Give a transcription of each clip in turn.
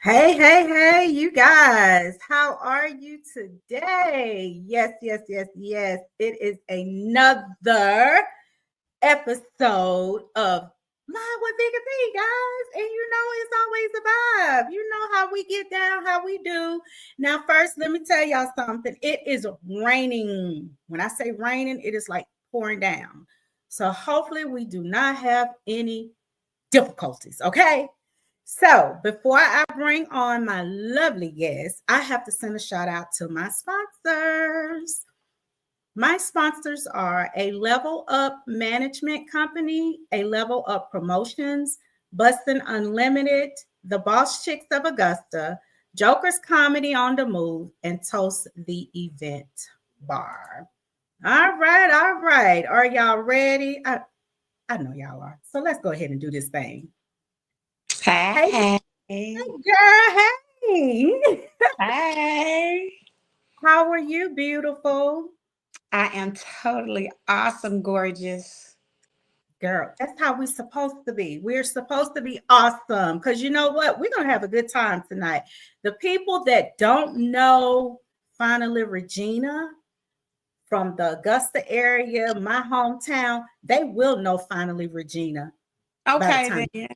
Hey, you guys. How are you today? Yes. It is another episode of Live with Vickey P, guys. And you know, it's always a vibe. You know how we get down, how we do. Now, first, let me tell y'all something. It is raining. When I say raining, it is like pouring down. So hopefully we do not have any difficulties, okay? So before I bring on my lovely guests, I have to send a shout out to my sponsors. My sponsors are a Level Up Management Company, a Level Up Promotions, Bustin' Unlimited, The Boss Chicks of Augusta, Joker's Comedy on the Move, and Toast the Event Bar. All right. Are y'all ready? I know y'all are. So let's go ahead and do this thing. Hey, Hey, girl. Hey. hey. How are you, beautiful? I am totally awesome, gorgeous. Girl, that's how we're supposed to be. We're supposed to be awesome because you know what? We're going to have a good time tonight. The people that don't know Finally Regina from the Augusta area, my hometown, they will know Finally Regina by the Okay time. then.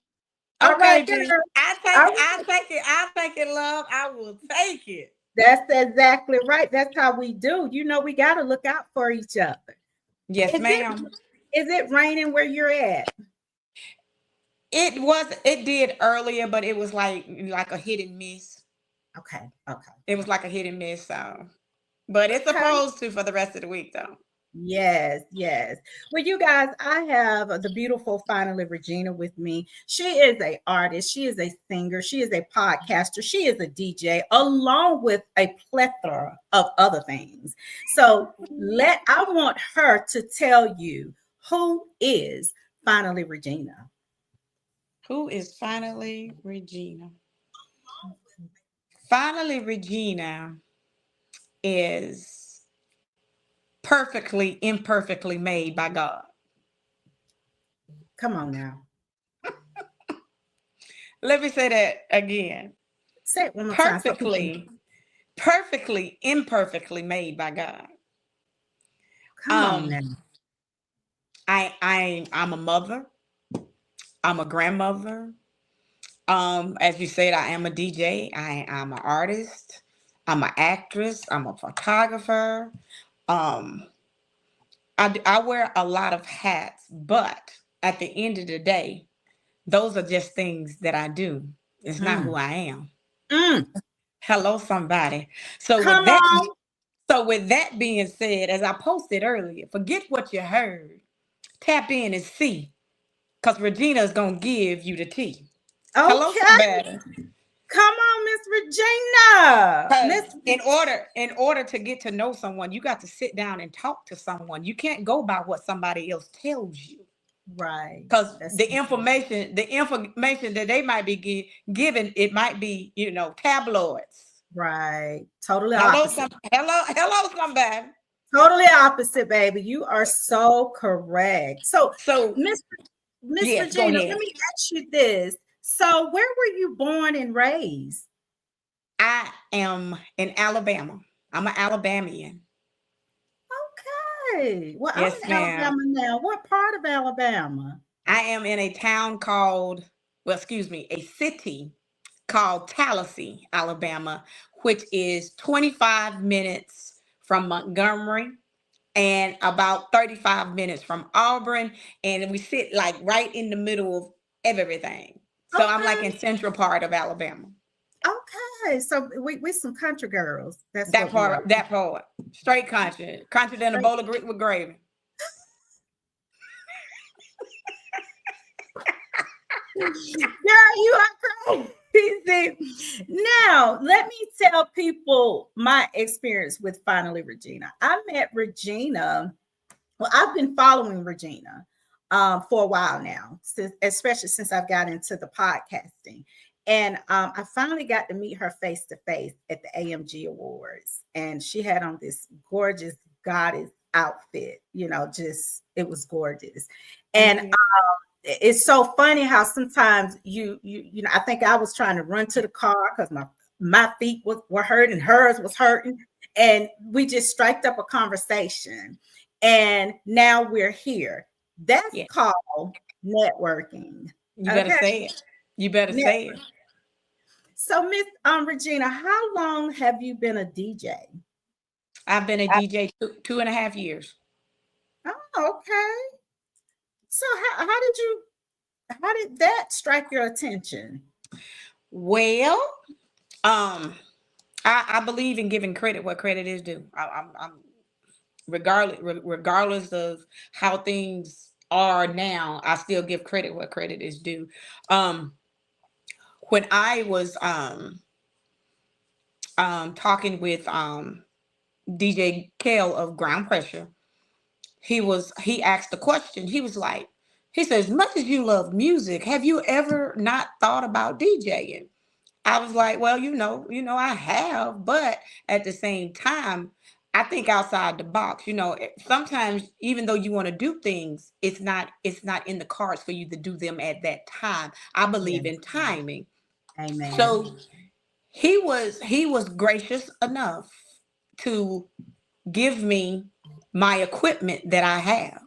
All Okay right, then. girl. I All take it. right. I take it. I take it, love. I will take it. That's exactly right. That's how we do. You know, we got to look out for each other. Yes, Is it ma'am. is it raining where you're at? It was. It did earlier, but it was like a hit and miss. Okay. It was like a hit and miss. So, but it's Okay. supposed to for the rest of the week, though. Yes. Well, you guys, I have the beautiful Finally Regina with me. She is a artist. She is a singer. She is a podcaster. She is a DJ, along with a plethora of other things. So I want her to tell you who is Finally Regina. Who is finally Regina? Finally, Regina is perfectly, imperfectly made by God. Come on now. Let me say that again. Say it one more time so people. Perfectly, perfectly, imperfectly made by God. Come on Um, now. I'm a mother. I'm a grandmother. As you said, I am a DJ. I'm an artist. I'm an actress. I'm a photographer. Um, I wear a lot of hats, but at the end of the day, those are just things that I do. It's not who Mm. I am. Mm. Hello, somebody. So with Come that, on. so with that being said, as I posted earlier, forget what you heard. Tap in and see, because Regina is gonna give you the tea. Hello, Okay. somebody. Come on, Miss Regina. Because Miss in order to get to know someone, you got to sit down and talk to someone. You can't go by what somebody else tells you. Right. Because That's the information that they might be given, it might be, tabloids. right. Totally Hello, opposite. somebody. Totally opposite, baby. You are so correct. So, So Miss Miss yes, go Regina, let ahead. me ask you this. So, where were you born and raised? I am in Alabama. I'm an Alabamian. Okay. Well, I'm Yes, in ma'am. Alabama now. What part of Alabama? I am in a town called, well, excuse me, a city called Tallahassee, Alabama, which is 25 minutes from Montgomery and about 35 minutes from Auburn. And we sit like right in the middle of everything. So I'm like in Okay. central part of Alabama. Okay. So we some country girls. That's That what we are. part, that part. Straight country. Country than a Straight. bowl of grit with gravy. Girl, you are crazy. Now, let me tell people my experience with Finally Regina. I met Regina. Well, I've been following Regina for a while now, especially since I've got into the podcasting. And I finally got to meet her face to face at the AMG Awards. And she had on this gorgeous goddess outfit, just it was gorgeous. And Mhm. it's so funny how sometimes you know, I think I was trying to run to the car because my feet were hurting, hers was hurting, and we just striked up a conversation, and now we're here. That's Yeah. called networking. You better Okay. say it. You better Net- say it. so Miss Regina, how long have you been a DJ? I've been a DJ 2.5 years. Oh, okay. So how did that strike your attention? Well, um, I believe in giving credit where credit is due. I'm regardless of how things are now, I still give credit where credit is due. Um, when I was talking with DJ Kale of Ground Pressure, he asked the question. He says, as much as you love music, have you ever not thought about DJing? I was like, well, I have, but at the same time, I think outside the box. Sometimes even though you want to do things, it's not in the cards for you to do them at that time. I believe Yes. in timing. Amen. So he was gracious enough to give me my equipment that I have.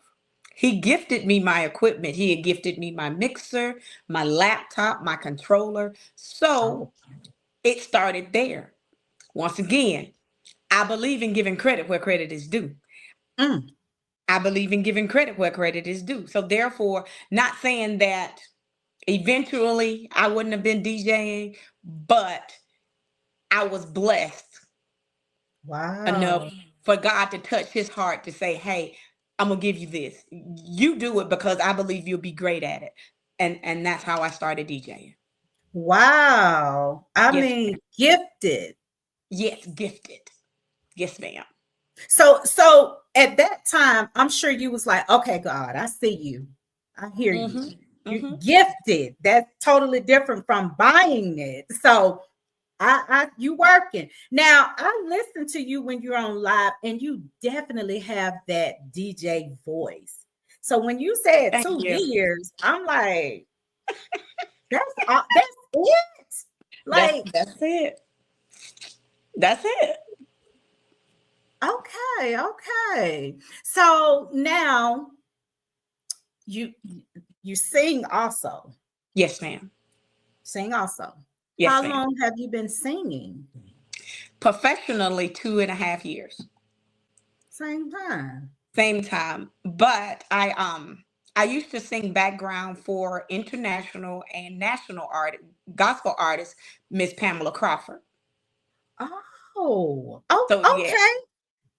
He gifted me my equipment. He had gifted me my mixer, my laptop, my controller. Oh. So it started there. Once again, I believe in giving credit where credit is due. Mm. I believe in giving credit where credit is due. So therefore, not saying that eventually I wouldn't have been DJing, but I was blessed enough Wow. for God to touch his heart to say, hey, I'm gonna give you this. You do it because I believe you'll be great at it. And that's how I started DJing. Wow. I Yes, mean, ma'am. gifted. Yes, gifted. Yes, ma'am. So at that time, I'm sure you was like, okay, God, I see you. I hear you. Mm-hmm. You Mm-hmm. gifted. That's totally different from buying it. So you working. Now, I listen to you when you're on live, and you definitely have that DJ voice. So when you said Thank two you. years, I'm like, that's it. That's Like, that's it. That's it. okay, okay. So now you you sing also. Yes, ma'am. Sing also. Yes, How ma'am. long have you been singing? Professionally, 2.5 years. Same time. Same time. But I used to sing background for international and national gospel artist, Miss Pamela Crawford. Oh, So yeah. okay.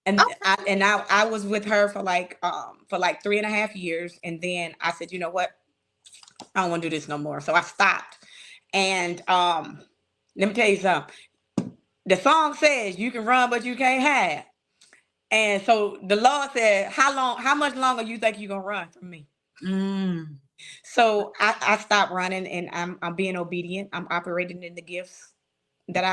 And Okay. I was with her for like 3.5 years. And then I said, you know what? I don't want to do this no more. So I stopped. And let me tell you something. The song says you can run, but you can't hide. And so the Lord said, how much longer you think you're gonna run from me? Mm, So I stopped running, and I'm being obedient. I'm operating in the gifts that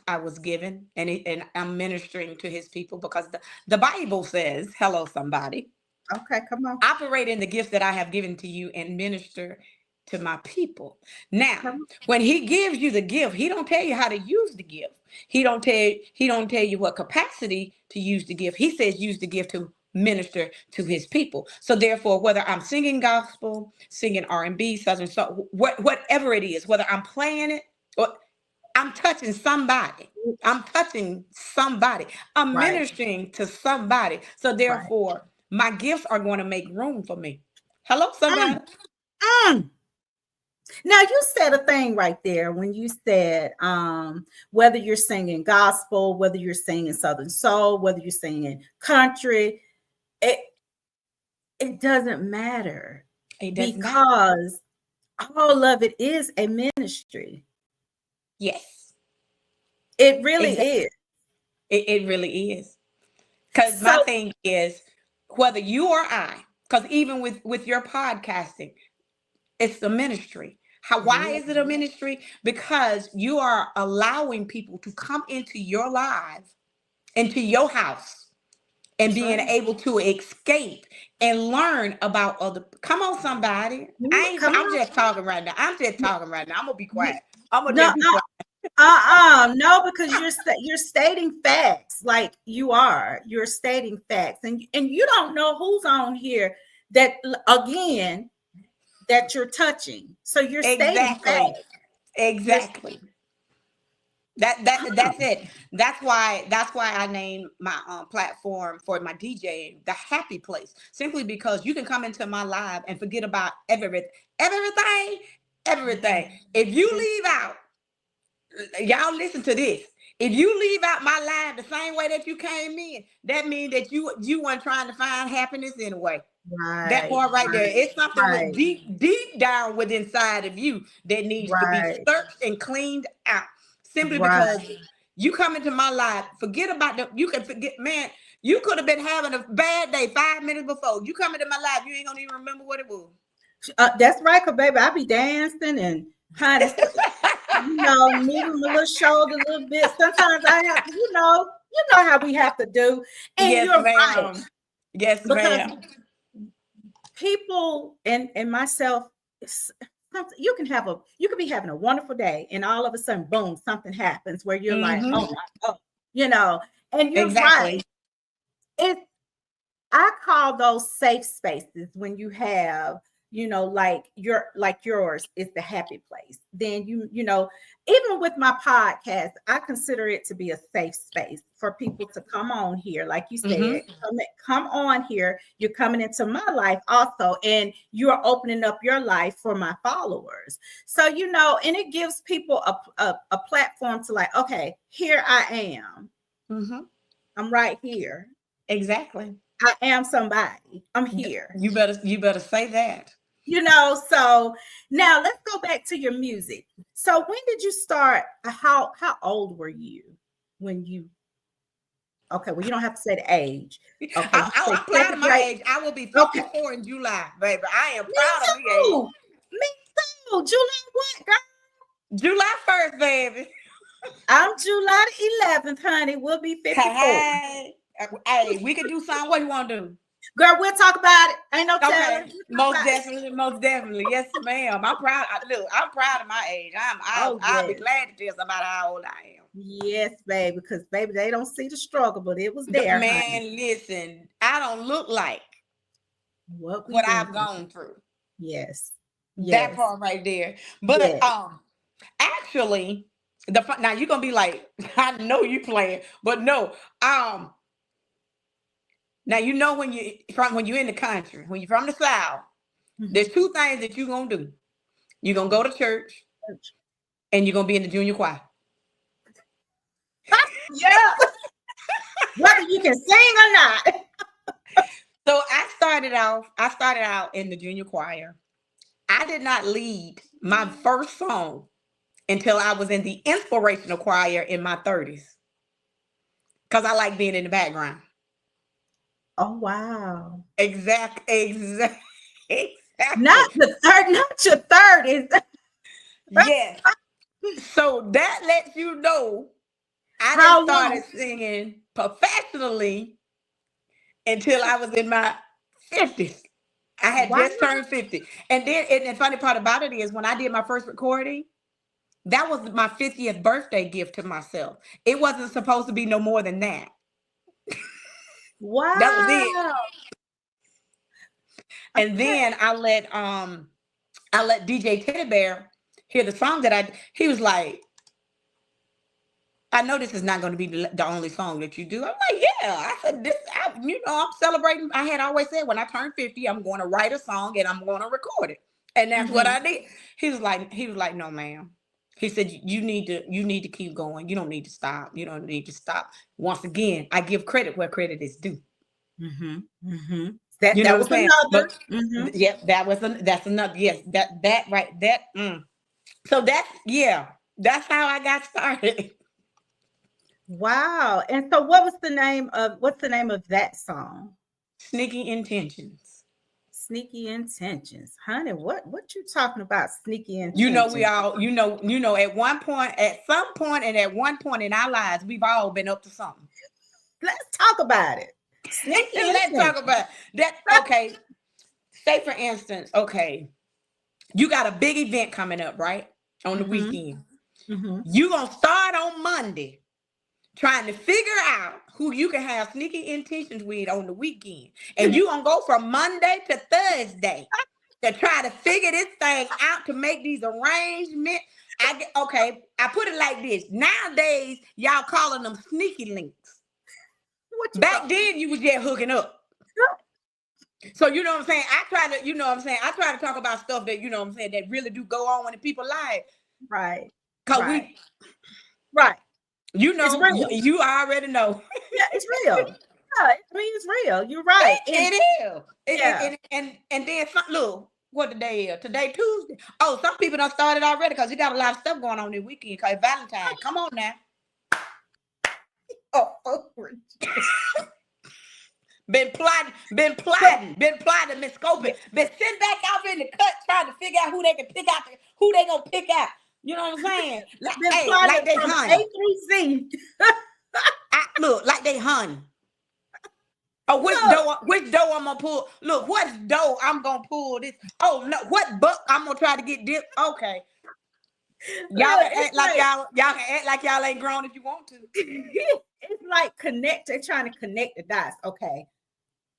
I was given, and I'm ministering to his people because the Bible says, hello, somebody. okay, come on. Operate in the gifts that I have given to you and minister to my people. Now, Come when he gives you the gift, he don't tell you how to use the gift. He don't tell you what capacity to use the gift. He says use the gift to minister to his people. So therefore, whether I'm singing gospel, singing R&B, southern soul, whatever it is, whether I'm playing it or I'm touching somebody. on. I'm touching somebody. I'm Right, ministering to somebody. So right. therefore, my gifts are going to make room for me. Hello, Mm, somebody. mm. Now you said a thing right there when you said whether you're singing gospel, whether you're singing Southern soul, whether you're singing country, it it doesn't matter It doesn't matter. because all of it is a ministry. Yes, It really exactly. is. It really is. Because my So, thing is, whether you or I, because even with your podcasting, it's a ministry. Why yeah, is it a ministry? Because you are allowing people to come into your life, into your house, and That's being right. able to escape and learn about other. Come on, somebody. Come I'm on. just talking right now. I'm just talking right now. I'm gonna be quiet. I'm gonna No, just be quiet. no, because you're stating facts, like you are. You're stating facts, and you don't know who's on here that again that you're touching. So you're stating Exactly. facts. You're Exactly. That's it. That's why I named my platform for my DJing the happy place. Simply because you can come into my live and forget about everything, everything. If you leave out, y'all listen to this. If you leave out my live the same way that you came in, that means that you weren't trying to find happiness anyway. That right, part right there, right, it's something with right, deep down within inside of you that needs to be right, searched and cleaned out. Simply right. because you come into my life, forget about you can forget, man. You could have been having a bad day 5 minutes before. You come into my life, you ain't gonna even remember what it was. That's right, cause baby, I be dancing and honey, moving my little shoulder a little bit. Sometimes I have to, how we have to do. And Yes, you're right ma'am. Yes, because ma'am. people and myself, you can be having a wonderful day, and all of a sudden, boom, something happens where you're like, Mm-hmm. oh my god, you know. And you're right. Exactly. It I call those safe spaces when you have, like yours is the happy place. Then even with my podcast, I consider it to be a safe space for people to come on here. Like you said, Mm-hmm. come on here. You're coming into my life also, and you're opening up your life for my followers. So, and it gives people a platform to like, okay, here I am. Mm-hmm. I'm right here. Exactly. I am somebody. I'm here. You better say that. So now let's go back to your music. So when did you start? How old were you when you okay, well, you don't have to say the age. Okay, you say I'm proud of second my grade. age. I will be Okay. 54 in July, baby. I am Me proud of my age. too. Me too. July what, girl? July 1st, baby. I'm July the 11th, honey. We'll be 54. Hey, hey, we can do something. What you want to do? Girl, we'll talk about it. Ain't no telling. Okay, We'll talk most about it. definitely, most definitely. Yes, ma'am. I'm proud. Look, I'm proud of my age. Oh, I'll be yes. glad to tell somebody how old I am. Yes, baby, because baby, they don't see the struggle, but it was there, honey. Man, listen, I don't look like What we've what been I've through. gone through. Yes. That Yes. part right there. But Yes. actually, now you're gonna be like, I know you playing, but no. Now when you're in the country, when you're from the South, there's Mhm. two things that you're gonna do. You're gonna go to church and you're gonna be in the junior choir. Yeah. Whether you can sing or not. So I started out in the junior choir. I did not lead my first song until I was in the inspirational choir in my 30s. Because I like being in the background. Oh wow. Exactly. Not Exactly. the third, not your third is Yes. So that lets you know I didn't how started long? singing professionally until I was in my 50s. I had Wow. just turned 50. And the funny part about it is when I did my first recording, that was my 50th birthday gift to myself. It wasn't supposed to be no more than that. That was it. Wow. And Okay. then I let DJ Teddy Bear hear the song he was like, I know this is not going to be the only song that you do. I'm like, yeah. I said, I'm celebrating. I had always said when I turn 50, I'm going to write a song and I'm going to record it. And that's what Mhm. I did. He was like, no, ma'am. He said, you need to keep going. You don't need to stop. You don't need to stop. Once again, I give credit where credit is due. Mhm. Mhm. That You know that what I'm was saying? another. But Mhm. yeah, that's another. Yes, that right. So that's how I got started. Wow. And so what's the name of that song? Sneaky intentions. Sneaky intentions. Honey, what you talking about sneaky We intentions? all, at some point and at one point in our lives, we've all been up to something. Let's talk about it. Sneaky Let's talk about that. Okay. Say for instance, okay, you got a big event coming up, right? On the weekend. You gonna start on Monday trying to figure out who you can have sneaky intentions with on the weekend. And you gonna go from Monday to Thursday to try to figure this thing out to make these arrangements. Okay, I put it like this. Nowadays, y'all calling them sneaky links. Back then, you was just hooking up. So you know what I'm saying? I try to talk about stuff that, you know what I'm saying, that really do go on in people's lives. Right. Cause right. You know, you already know. Yeah, it's real. Yeah, it's real. You're right. It is. Yeah. And then look, what the day is? Today, Tuesday. Oh, some people done started already because you got a lot of stuff going on this weekend because Valentine's. Come on now. Been plotting, been scoping, been sitting back out in the cut trying to figure out who they can pick out, who they gonna pick out. You know what I'm saying? Like they hun. A through Z. Look, like they hun. Oh, which dough I'm gonna pull? Look, what dough I'm gonna pull this? Oh no, what buck I'm gonna try to get this? Okay. Y'all can act like y'all can act like y'all ain't grown if you want to. It's like they're trying to connect the dots. Okay.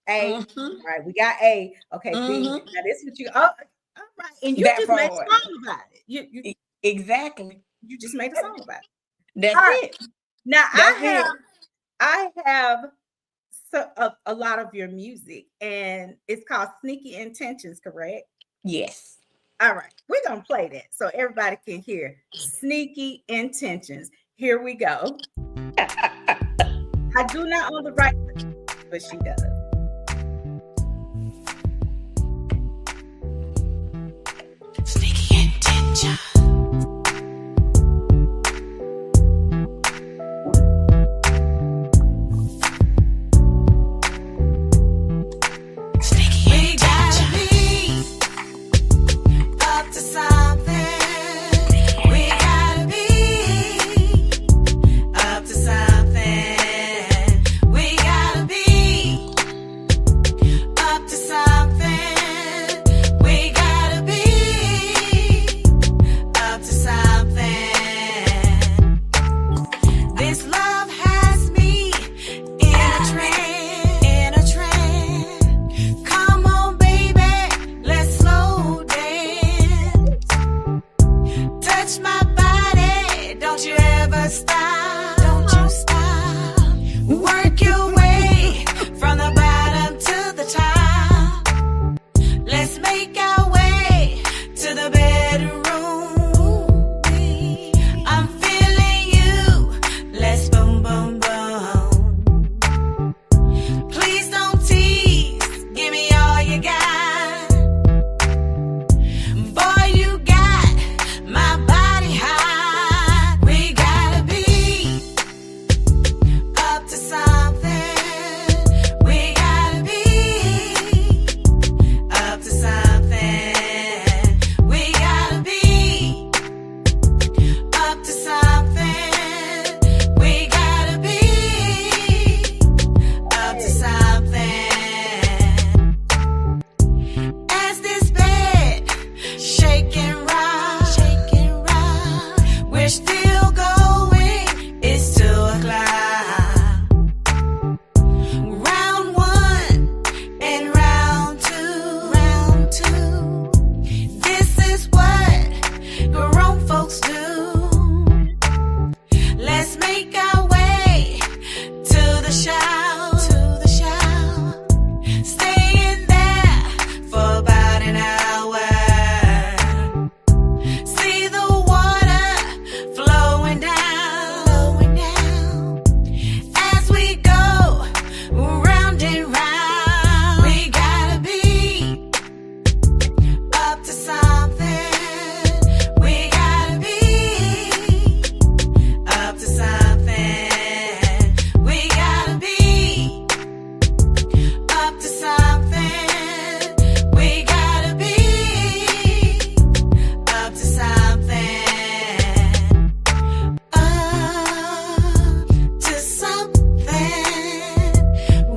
A, all right, we got A. Okay, B. Now this is what you all right. And you just made a song about it. You exactly. You just made a song about it. That's it. Now I have a lot of your music, and it's called Sneaky Intentions, correct? Yes. All right, we're gonna play that so everybody can hear Sneaky Intentions. Here we go. I do not own the right, but she does. Sneaky intention.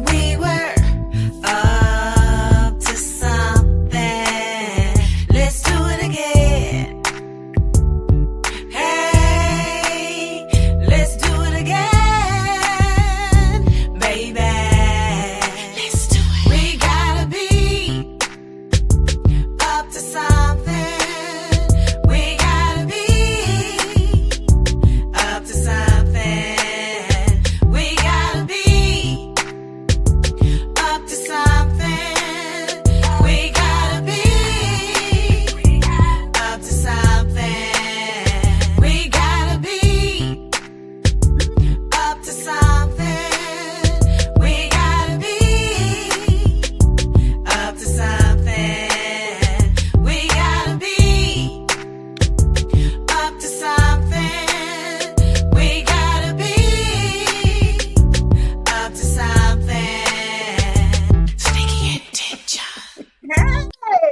We to something. We gotta be up to something. We gotta be up to something. We gotta be up to something. We gotta be up to something. We gotta be up to something. We gotta be up to something. We gotta be up to something. Sneaky intention.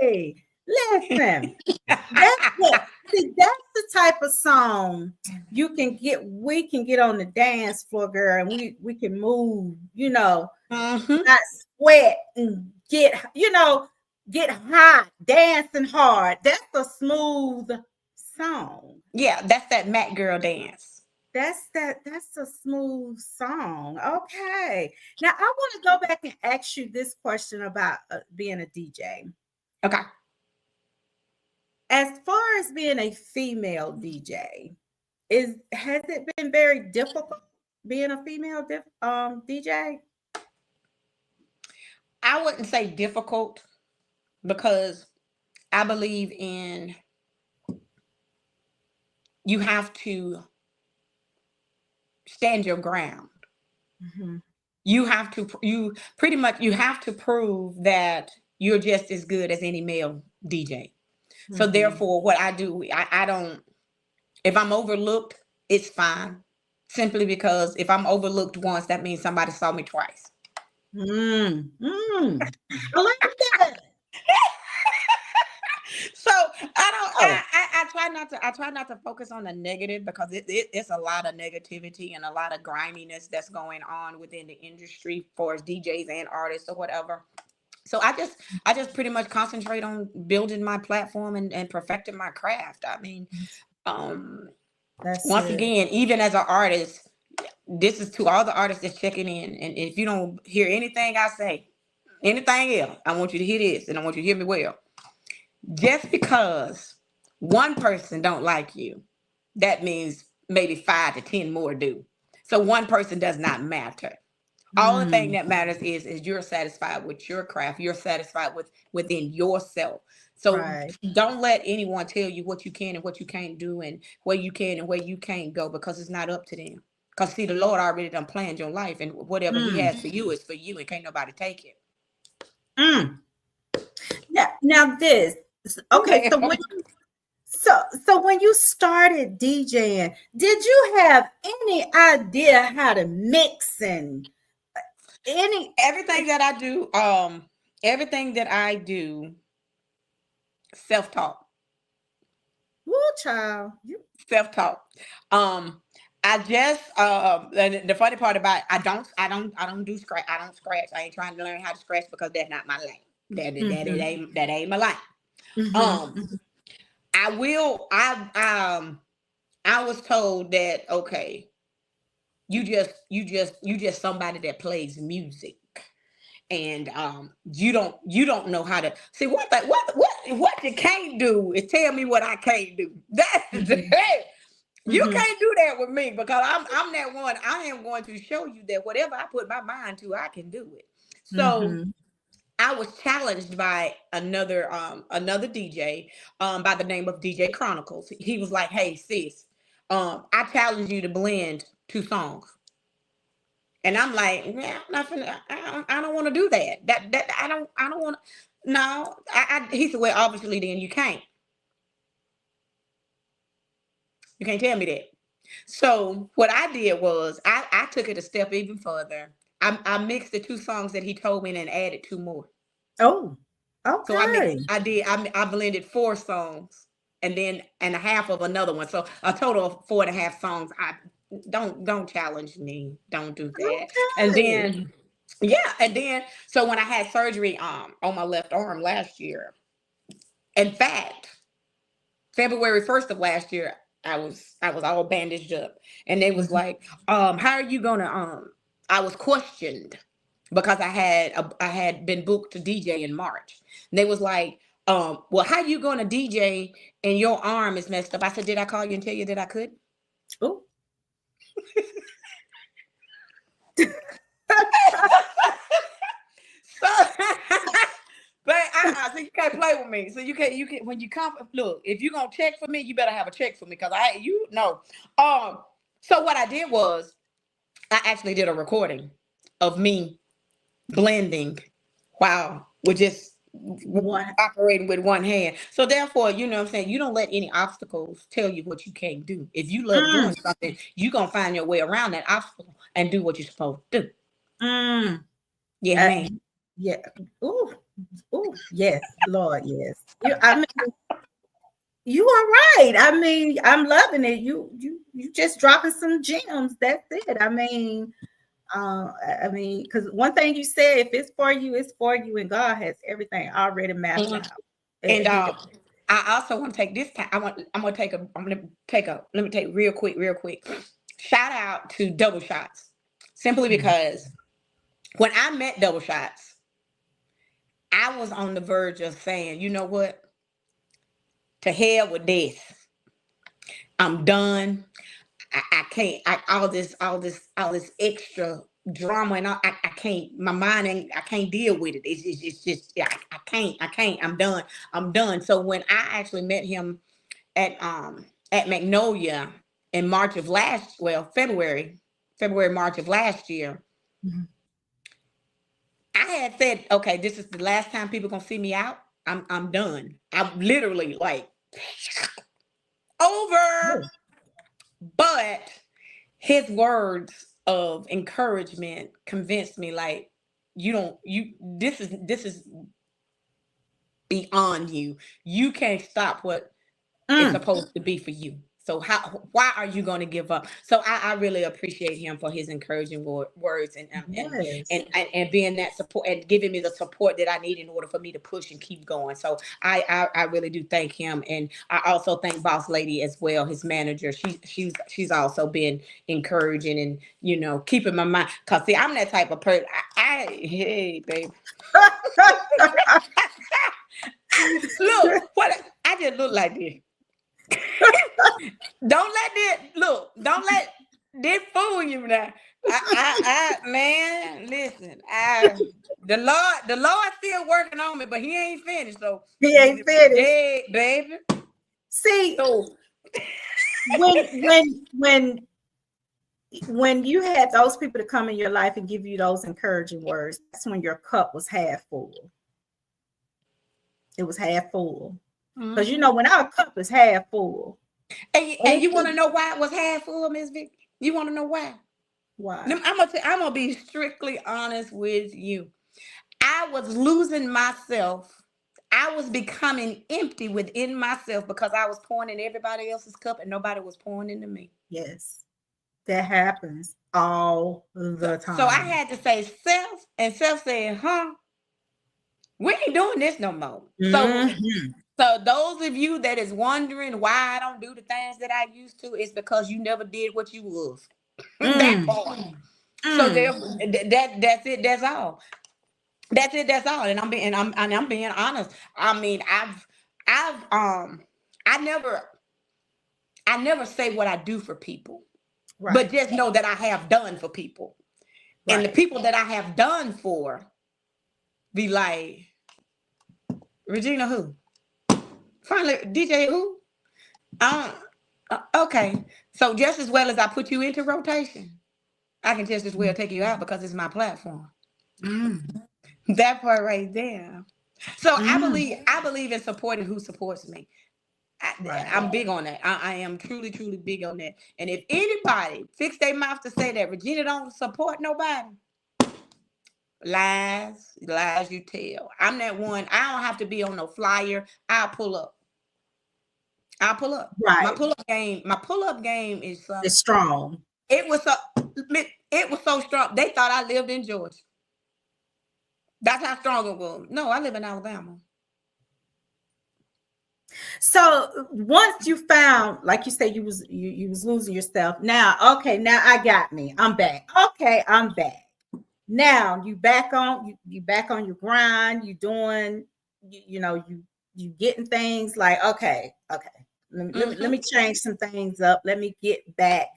Hey, listen. That's what. See, that's the type of song we can get on the dance floor, girl, and we can move, not sweat and get hot, dancing hard. That's a smooth song. Yeah, that's that Mac girl dance. That's a smooth song. Okay. Now I want to go back and ask you this question about being a DJ. Okay. As far as being a female DJ, has it been very difficult being a female DJ? I wouldn't say difficult because I believe in you have to stand your ground. Mm-hmm. You have to prove that you're just as good as any male DJ. So therefore, what I do, I don't, if I'm overlooked, it's fine. Simply because if I'm overlooked once, that means somebody saw me twice. I like that. So I try not to focus on the negative because it's a lot of negativity and a lot of griminess that's going on within the industry for DJs and artists or whatever. So I just pretty much concentrate on building my platform and perfecting my craft. I mean, once again, even as an artist, this is to all the artists that's checking in. And if you don't hear anything I say, anything else, I want you to hear this and I want you to hear me well. Just because one person don't like you, that means maybe 5 to 10 more do. So one person does not matter. All the thing that matters is you're satisfied with your craft. You're satisfied within yourself. So don't let anyone tell you what you can and what you can't do and where you can and where you can't go because it's not up to them. Because see, the Lord already done planned your life and whatever he has for you is for you and can't nobody take it. Yeah. Now this. Okay. So when you started DJing, did you have any idea how to mix and everything that I do, self-taught. Woo, child. Self-taught. I just the funny part about I don't do scratch. I don't scratch. I ain't trying to learn how to scratch because that's not my lane. That ain't my lane. I was told that okay, you just somebody that plays music. And you don't know how to see what you can't do is tell me what I can't do. That's you can't do that with me because I'm that one. I am going to show you that whatever I put my mind to, I can do it. So I was challenged by another DJ by the name of DJ Chronicles. He was like, "Hey sis, I challenge you to blend 2 songs." And I'm like, "Yeah, I'm not finna, I don't want to do that. That I don't want to. No." He said, "Well, obviously then you can't. You can't tell me that." So what I did was I took it a step even further. I mixed the 2 songs that he told me and added 2 more. Oh, okay. So I blended 4 songs and a half of another one. So a total of 4.5 songs. Don't challenge me. Don't do that. Okay. And then so when I had surgery on my left arm last year, in fact, February 1st of last year, I was all bandaged up, and they was like, how are you gonna I was questioned because I had been booked to DJ in March. And they was like, well, how you going to DJ and your arm is messed up? I said, did I call you and tell you that I couldn't? Oh. So, but so you can't play with me. So you can when you come. Look, if you're gonna check for me, you better have a check for me because you know. So what I did was I actually did a recording of me blending. Wow, with just operating with one hand. So therefore, you know what I'm saying, you don't let any obstacles tell you what you can't do. If you love doing something, you're gonna find your way around that obstacle and do what you're supposed to do. Yeah, man. Yeah. Ooh. Ooh. Yes, Lord. Yes. I mean, you are right. I mean, I'm loving it. You just dropping some gems. That's it. I mean, because one thing you said, if it's for you, it's for you, and God has everything already mapped out. And I also want to take this time. Let me take real quick. Shout out to Double Shots, simply because when I met Double Shots, I was on the verge of saying, you know what? To hell with this. I'm done. I can't. All this extra drama and I can't. My mind ain't. I can't deal with it. It's just. Yeah, I can't. I'm done. So when I actually met him at Magnolia in February, March of last year, I had said, okay, this is the last time people gonna see me out. I'm done. I'm literally like over. But his words of encouragement convinced me, like, this is beyond you. You can't stop what is supposed to be for you. So why are you going to give up? So I really appreciate him for his encouraging words and being that support and giving me the support that I need in order for me to push and keep going. So I really do thank him, and I also thank Boss Lady as well, his manager. She's also been encouraging and, you know, keeping my mind. Cause see, I'm that type of person. Hey baby. Look, what I just look like this. Don't let this fool you now. Man, listen. The Lord still working on me, but he ain't finished. So he ain't finished. Hey, baby. See, so when you had those people to come in your life and give you those encouraging words, that's when your cup was half full. It was half full. Because you know, when our cup is half full. And you want to know why it was half full, Miss Vicky? You want to know why? Why? I'm gonna be strictly honest with you. I was losing myself. I was becoming empty within myself because I was pouring in everybody else's cup and nobody was pouring into me. Yes, that happens all the time. So I had to say self, and self said, we ain't doing this no more. So those of you that is wondering why I don't do the things that I used to, it's because you never did what you was. That part. So that's it. That's all. That's it. That's all. And I'm being honest. I mean, I never say what I do for people, but just know that I have done for people, and the people that I have done for be like, Regina, who? Finally, DJ, who? Okay. So just as well as I put you into rotation, I can just as well take you out because it's my platform. That part right there. So I believe in supporting who supports me. I'm big on that. I am truly big on that. And if anybody fix their mouth to say that Regina don't support nobody, lies you tell. I'm that one. I don't have to be on no flyer. I'll pull up. Right. My pull up game is it's strong. It was so strong. They thought I lived in Georgia. That's how strong it was. No, I live in Alabama. So once you found, like you said, you was losing yourself. Now I got me. I'm back. Okay, I'm back. Now you back on your grind. You doing, you you getting things like, okay, let me change some things up. Let me get back.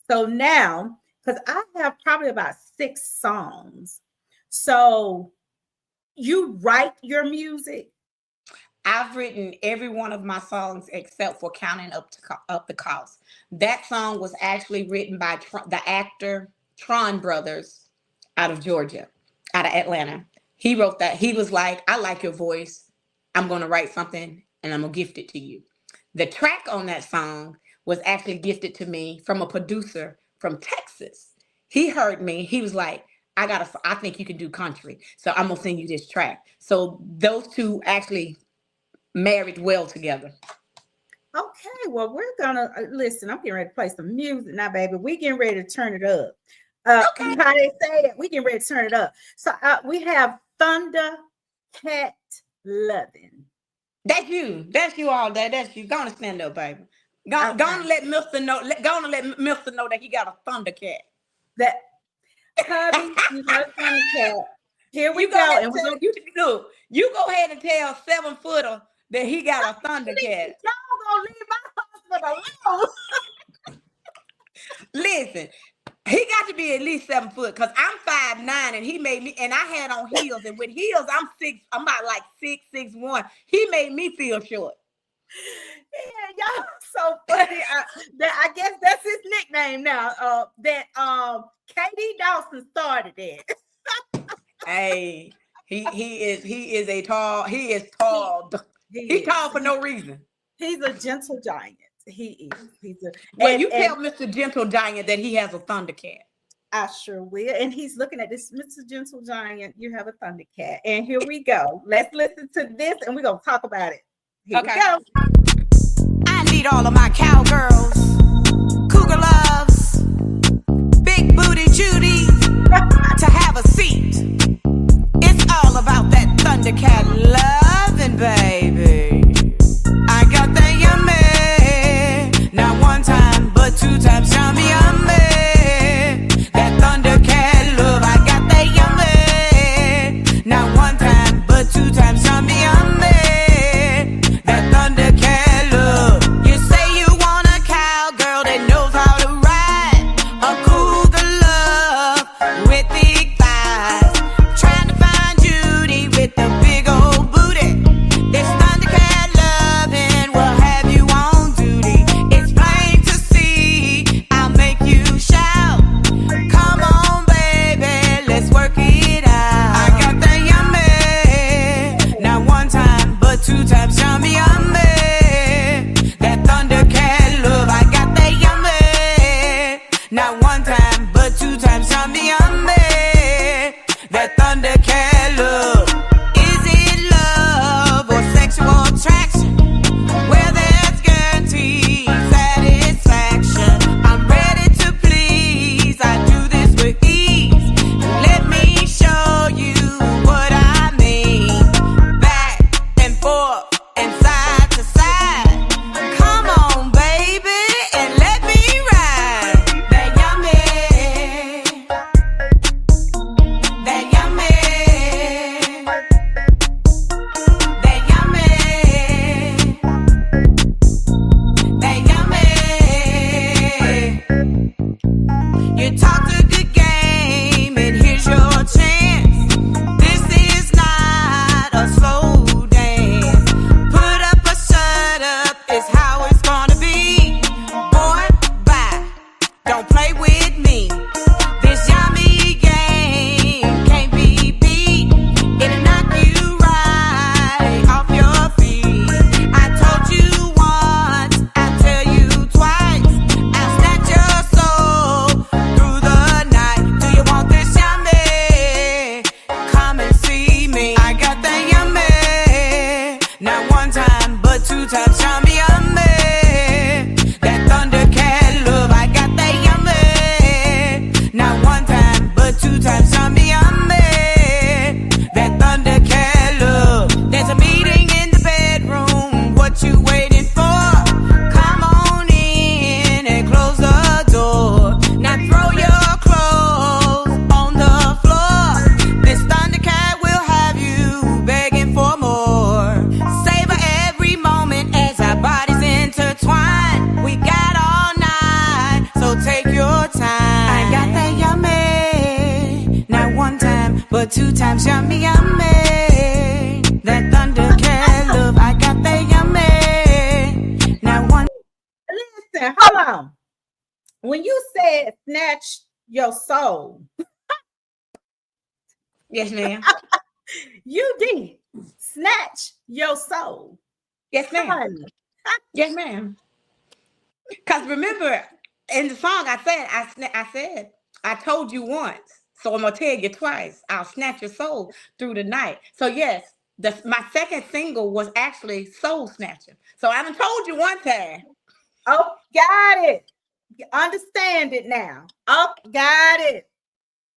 So now, because I have probably about 6 songs. So you write your music? I've written every one of my songs except for Counting Up the Cost. That song was actually written by the actor Tron Brothers out of Georgia, out of Atlanta. He wrote that. He was like, I like your voice. I'm going to write something and I'm going to gift it to you. The track on that song was actually gifted to me from a producer from Texas. He heard me. He was like, I think you can do country. So I'm going to send you this track. So those two actually married well together. Okay, well, we're gonna listen. I'm getting ready to play some music now, baby. We getting ready to turn it up. Okay. How they say it, we getting ready to turn it up. So we have Thundercat Lovin'. That's you. That's you all day. That's you. Gonna stand up, baby. Gonna let Mr. know. Gonna let Mr. know that he got a Thundercat. That hubby, you know, Thundercat. Here we go. And you go ahead and tell 7-footer that he got a Thundercat. Y'all gonna leave my husband alone. Listen, he got to be at least 7 foot because I'm 5'9" and he made me, and I had on heels, and with heels I'm about like 6'1". He made me feel short. Yeah, y'all so funny. I guess that's his nickname now. That KD Dawson started it. Hey, he is tall. He's tall for no reason. He's a gentle giant. He is. Tell Mr. Gentle Giant that he has a Thundercat. I sure will. And he's looking at this, Mr. Gentle Giant. You have a Thundercat. And here we go. Let's listen to this, and we're gonna talk about it. Here we go. I need all of my cowgirls, cougar loves, big booty Judy to have a seat. It's all about that Thundercat loving, baby. I got that yummy, not one time, but 2 times yummy, yummy. That Thundercat love, I got that yummy, not one time, but 2 times yummy, yummy. That Thundercat love. You say you want a cowgirl that knows how to ride, a cougar love with thick thighs, trying to find Judy with the big old booty. This Thundercat loving will have you on duty. It's plain to see, I'll make you shout. Come on, baby, let's work it out. I got that yummy, not one time, but 2 times yummy, yummy. That Thundercat love, I got that yummy, not one time, but 2 times yummy, yummy. That Thundercat love. Is it love or sexual attraction? Well, there's guaranteed satisfaction. I'm ready to please, I do this with ease. Let me show you what I mean. Back and forth and side to side. Come on, baby, and let me ride. That yummy, that yummy, that yummy, that yummy. You talked a good game, and here's your chance. This is not a slow dance. Put up or shut up is how it's gonna be. Boy, bye, don't play with me. This yummy game can't be beat. It'll knock you right off your feet. I told you once, I'll tell you twice. I'll snatch your soul through the night. Do you want this yummy? Come and see me. I got that yummy, not one time, but 2 times yummy, yummy. That Thundercat love, I got that yummy, not one time, but 2 times yummy, yummy. That Thundercat love. There's a meeting in the bedroom. What you waiting for? Come on in and close the door. Now throw your clothes on the floor. This Thundercat will have you begging for more. Savor but 2 times yummy, yummy. That Thundercat love, I got that yummy. Now one. Listen, hold on. When you said snatch your soul, Yes, ma'am. you did snatch your soul. Yes, ma'am. Honey. Yes, ma'am. Because remember, in the song, I said, I told you once, so I'm gonna tell you twice. I'll snatch your soul through the night. So yes, my second single was actually Soul Snatcher. So I done told you one time. Oh, got it. Understand it now. Oh, got it.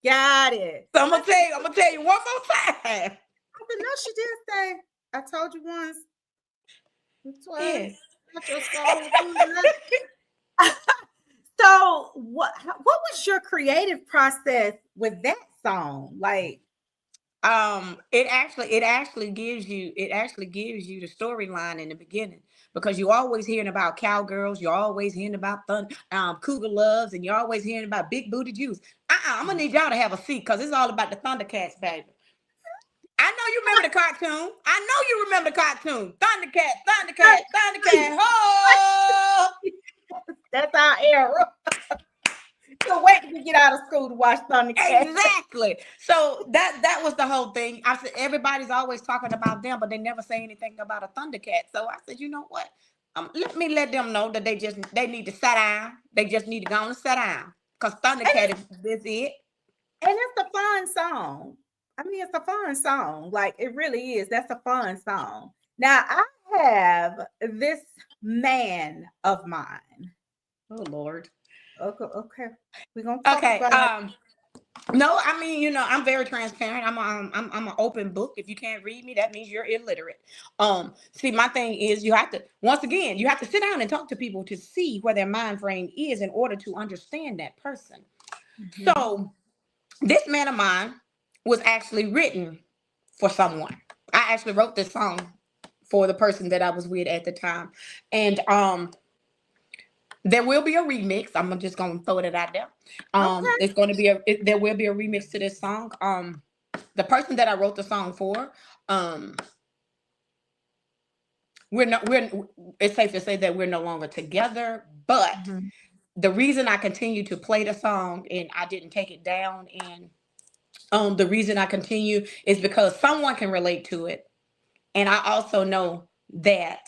Got it. So I'm gonna tell you one more time. I know she did say, I told you once. Twice. Yes. Not your soul. So what was your creative process with that song? Like, it actually gives you the storyline in the beginning, because you're always hearing about cowgirls, you're always hearing about cougar loves, and you're always hearing about big booty Jews. I'm gonna need y'all to have a seat, because it's all about the Thundercats, baby. I know you remember the cartoon. I know you remember the cartoon. Thundercat, ho! that's our era. So wait till we get out of school to watch Thundercats. Exactly. So that was the whole thing. I said everybody's always talking about them, but they never say anything about a Thundercat. So I said, you know what? Let them know that they need to sit down. They just need to go on and sit down, because Thundercat is it. And it's a fun song. I mean, it's a fun song. Like, it really is. That's a fun song. Now, I have this man of mine. Oh Lord. Okay. We're gonna talk about no, I mean, I'm very transparent. I'm an open book. If you can't read me, that means you're illiterate. See, my thing is, you have to sit down and talk to people to see where their mind frame is in order to understand that person. Mm-hmm. So this man of mine was actually written for someone. I actually wrote this song for the person that I was with at the time. And there will be a remix. I'm just gonna throw it out there. It's gonna be there will be a remix to this song. The person that I wrote the song for, it's safe to say that we're no longer together, but the reason I continue to play the song and I didn't take it down, and the reason I continue is because someone can relate to it. And I also know that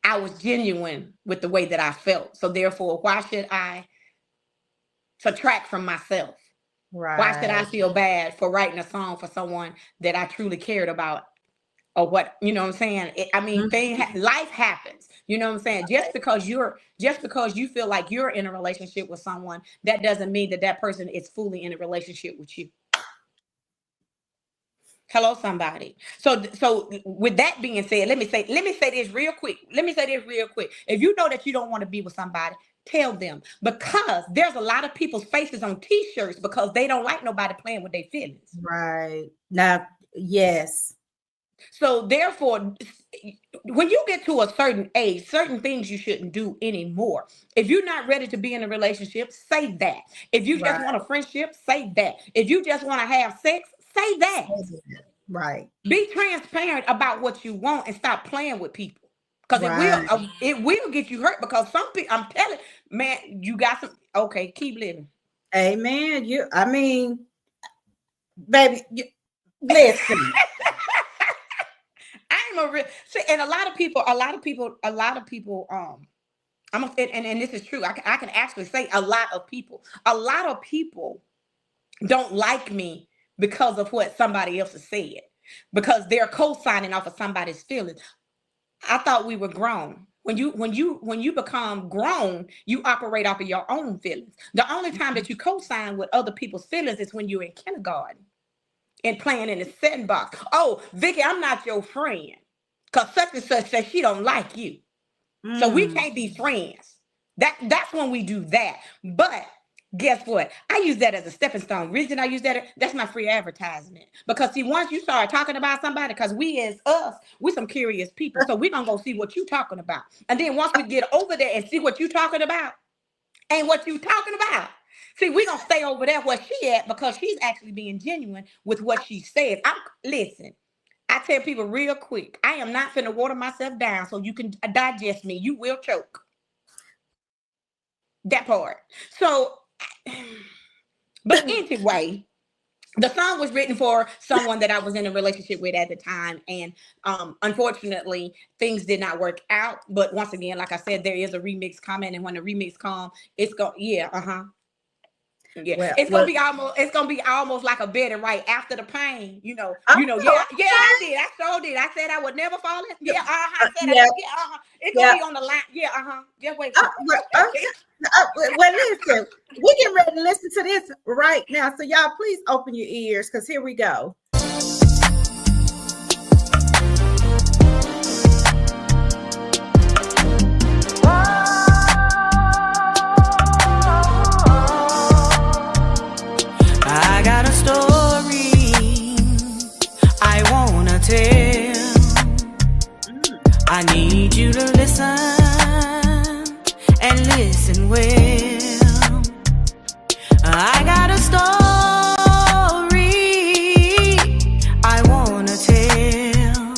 I was genuine with the way that I felt. So therefore, why should I subtract from myself? Right. Why should I feel bad for writing a song for someone that I truly cared about? Or what, you know what I'm saying? Life happens. You know what I'm saying? Just because you feel like you're in a relationship with someone, that doesn't mean that person is fully in a relationship with you. Hello, somebody. So with that being said, let me say this real quick. If you know that you don't want to be with somebody, tell them, because there's a lot of people's faces on t-shirts because they don't like nobody playing with their feelings. Right. Now, yes. So therefore, when you get to a certain age, certain things you shouldn't do anymore. If you're not ready to be in a relationship, say that. If you just want a friendship, say that. If you just want to have sex, say that. Right. Be transparent about what you want and stop playing with people, because it will get you hurt. Because some people, I'm telling, man, you got some. Okay, keep living. Amen. Baby, listen. I'm a real and a lot of people. And this is true. I can actually say a lot of people don't like me because of what somebody else has said, because they're co-signing off of somebody's feelings. I thought we were grown. When you become grown, you operate off of your own feelings. The only time that you co-sign with other people's feelings is when you're in kindergarten and playing in the sandbox. Oh, Vicky, I'm not your friend because such and such says she don't like you. So we can't be friends. That's when we do that. But guess what? I use that as a stepping stone. Reason I use that's my free advertisement. Because see, once you start talking about somebody, because we're some curious people. So we're going to go see what you're talking about. And then once we get over there and see what you're talking about, ain't what you talking about, See, we gonna stay over there where she at because she's actually being genuine with what she says. Listen. I tell people real quick, I am not finna water myself down so you can digest me. You will choke. That part. So, but anyway, the song was written for someone that I was in a relationship with at the time. And unfortunately, things did not work out. But once again, like I said, there is a remix coming. And when the remix comes, it's going, yeah, yeah, Well, it's gonna be almost like a better right after the pain, yeah, I did. I said I would never fall in. Yeah, It's gonna be on the line. Yeah, Just wait. Well, listen, we get ready to listen to this right now. So y'all, please open your ears because here we go. I got a story I wanna tell. I need you to listen and listen well. I got a story I wanna tell.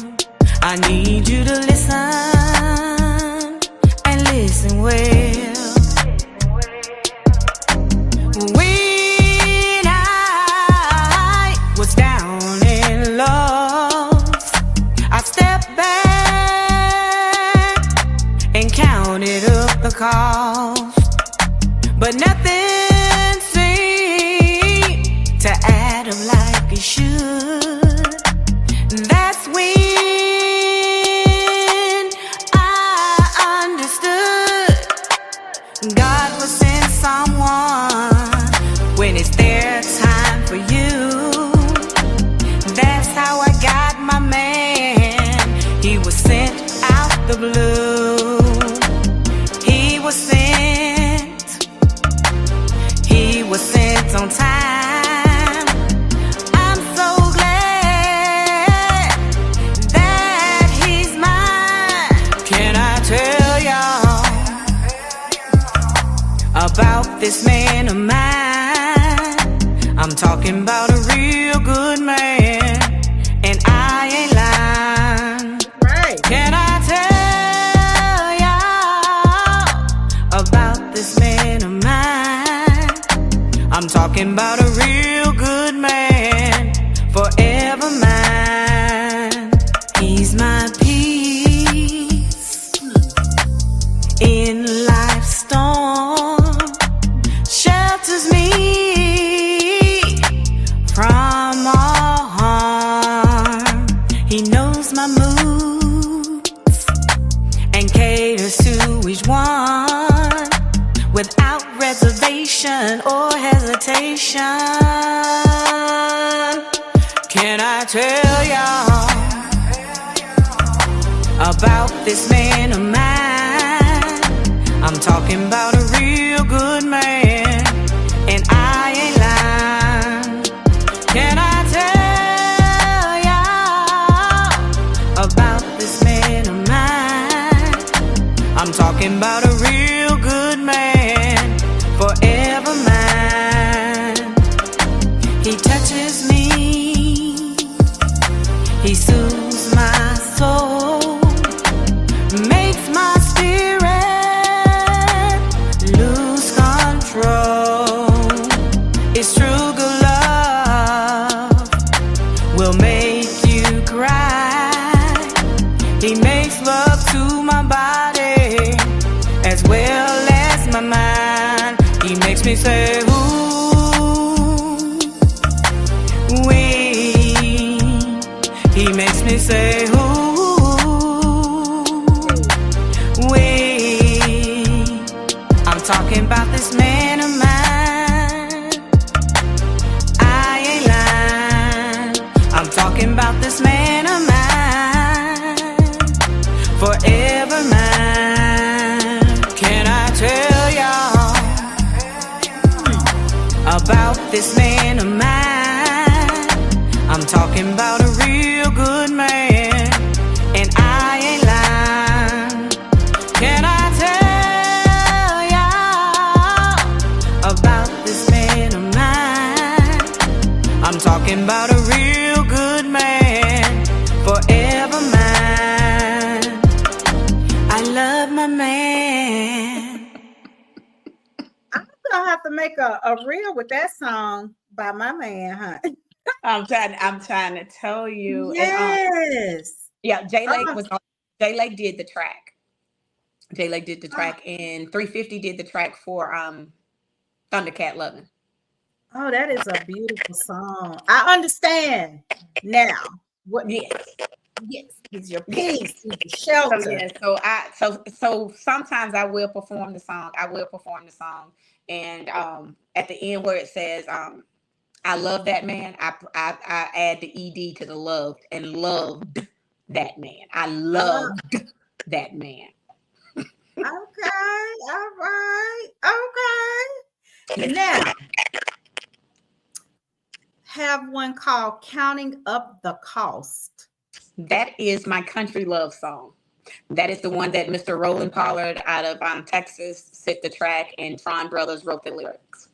I need you to listen and listen well. Cost, but nothing seemed to add up like it should. That's when I understood God will send someone when it's their time for you. That's how I got my man. He was sent out the blue. He was sent on time. I'm so glad that he's mine. Can I tell y'all about this man of mine? I'm talking about a real good man, and I ain't lying. Right. Can I tell about this man of mine? I'm talking about a real good man, forever mine. He's my peace in life's storm, shelters me from all harm. He knows my moods and caters to each one without reservation or hesitation. Can I tell y'all about this man of mine? I'm talking about a real good man, and I ain't lying. Can I tell y'all about this man of mine? I'm talking about a real good man, forever mine. He touches me, he soothes my soul, makes my spirit lose control. It's true good love will make you cry. He makes love to my body as well as my mind. He makes me say, ooh, wee. He makes me say, ooh, wee. I'm talking about this man of mine. I ain't lying. I'm talking about this man of mine, forever mine. Can I tell y'all about this man of mine? I'm talking about a real good man, and I ain't lying. Can I tell y'all about this talking about a real good man, forever mine. I love my man. I'm gonna have to make a reel with that song by my man, huh? I'm trying to tell you. Yes. And J Lake J Lake did the track. J Lake did the track, and 350 did the track for Thundercat Lovin'. Oh, that is a beautiful song. I understand now. What? Yes, he's your peace, he's your shelter. So sometimes I will perform the song. And at the end where it says I love that man, I add the ed to the loved and loved that man. I loved that man. Okay, all right, okay. Now, have one called "Counting Up the Cost." That is my country love song. That is the one that Mr. Roland Pollard out of Texas set the track, and Tron Brothers wrote the lyrics.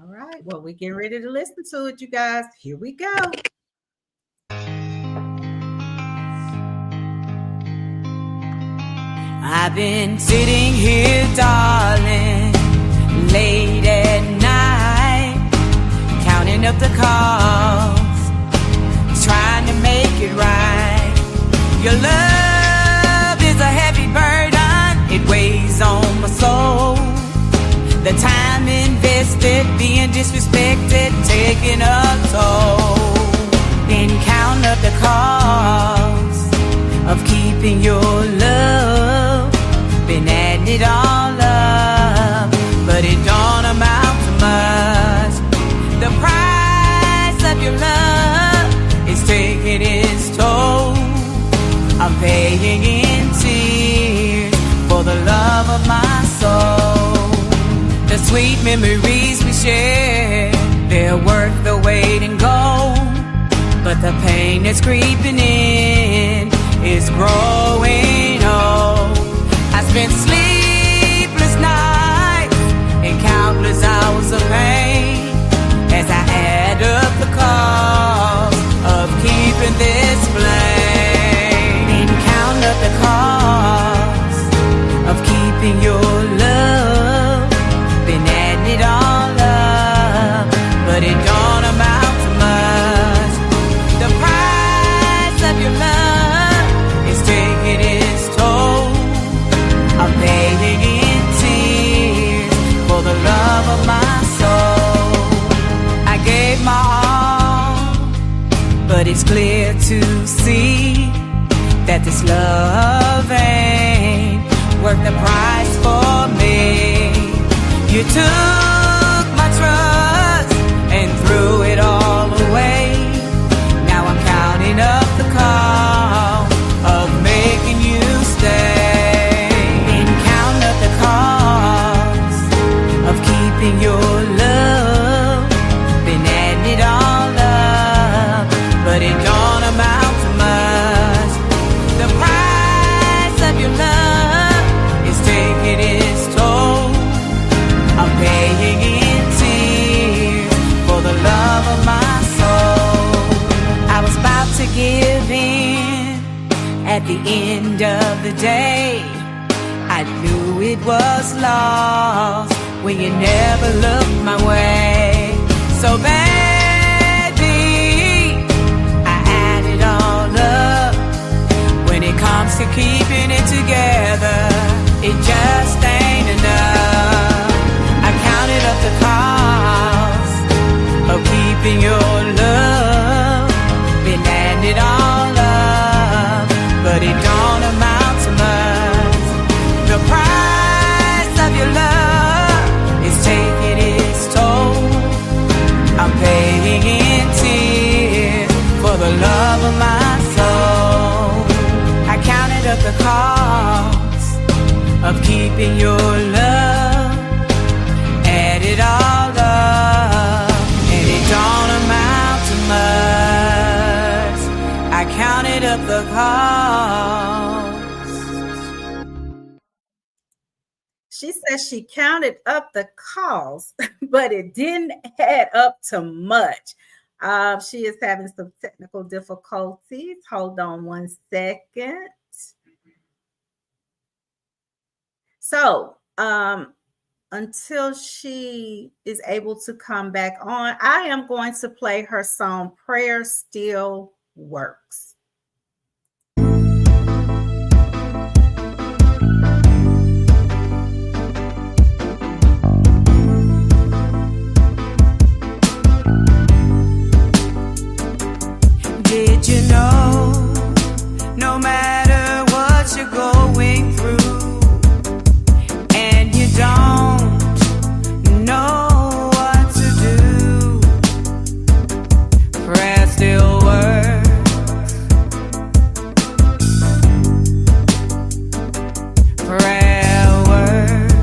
All right. Well, we're getting ready to listen to it, you guys. Here we go. I've been sitting here, darling, late at night, counting up the cost, trying to make it right. Your love is a heavy burden, it weighs on my soul. The time invested, being disrespected, taking a toll. Then count up the cost of keeping your love. Been adding it all up, but it don't amount to much. The price of your love is taking its toll. I'm paying in tears for the love of my soul. The sweet memories we share, they're worth the wait and go. But the pain that's creeping in is growing old. I spent sleepless nights and countless hours of pain as I add up the cost of keeping this flame. And count up the cost of keeping your love. Been adding it all up, but it don't amount to much. The price of your love is taking its toll. I'm paying in tears for the love of my soul. I gave my all, but it's clear to see that this love ain't worth the price for me. You took my trust and threw it all away. Now I'm counting up the cost of making you stay. And count up the cost of keeping your love. Been adding it all up, but it don't amount to much. The price of your love is taking its toll. I'm paying in tears for the love of my soul. I was about to give in at the end of the day. I knew it was lost when you never looked my way. So baby, I add it all up. When it comes to keeping it together, it just ain't enough. I counted up the cost of keeping your love. Been adding it all up, but it don't amount to much. The price of your love is taking its toll. I'm paying in tears for the love of my soul. I counted up the cost of keeping your love. Add it all up, and it don't amount to much. I counted up the cost. She says she counted up the cost, but it didn't add up to much. She is having some technical difficulties. Hold on one second. So, until she is able to come back on, I am going to play her song Prayer Still Works. Did you know, no matter what you're going through, and you don't know what to do, prayer still works. Prayer works.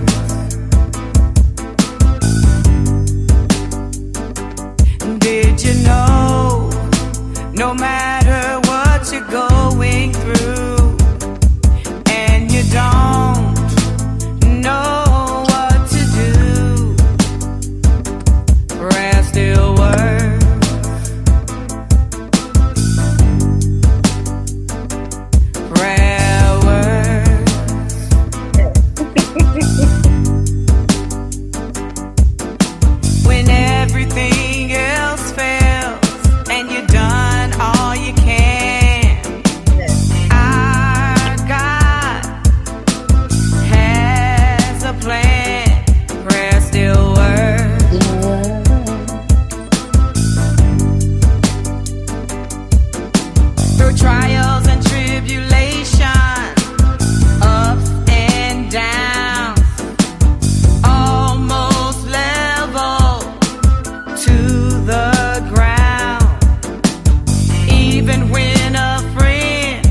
Did you know, no matter what you're going through, and you don't know what to do, prayer still works. Prayer works. When everything else fails and you've done all you can, our God has a plan. Prayer still works. Through trials and tribulations, ups and downs, almost level to the ground. Even when a friend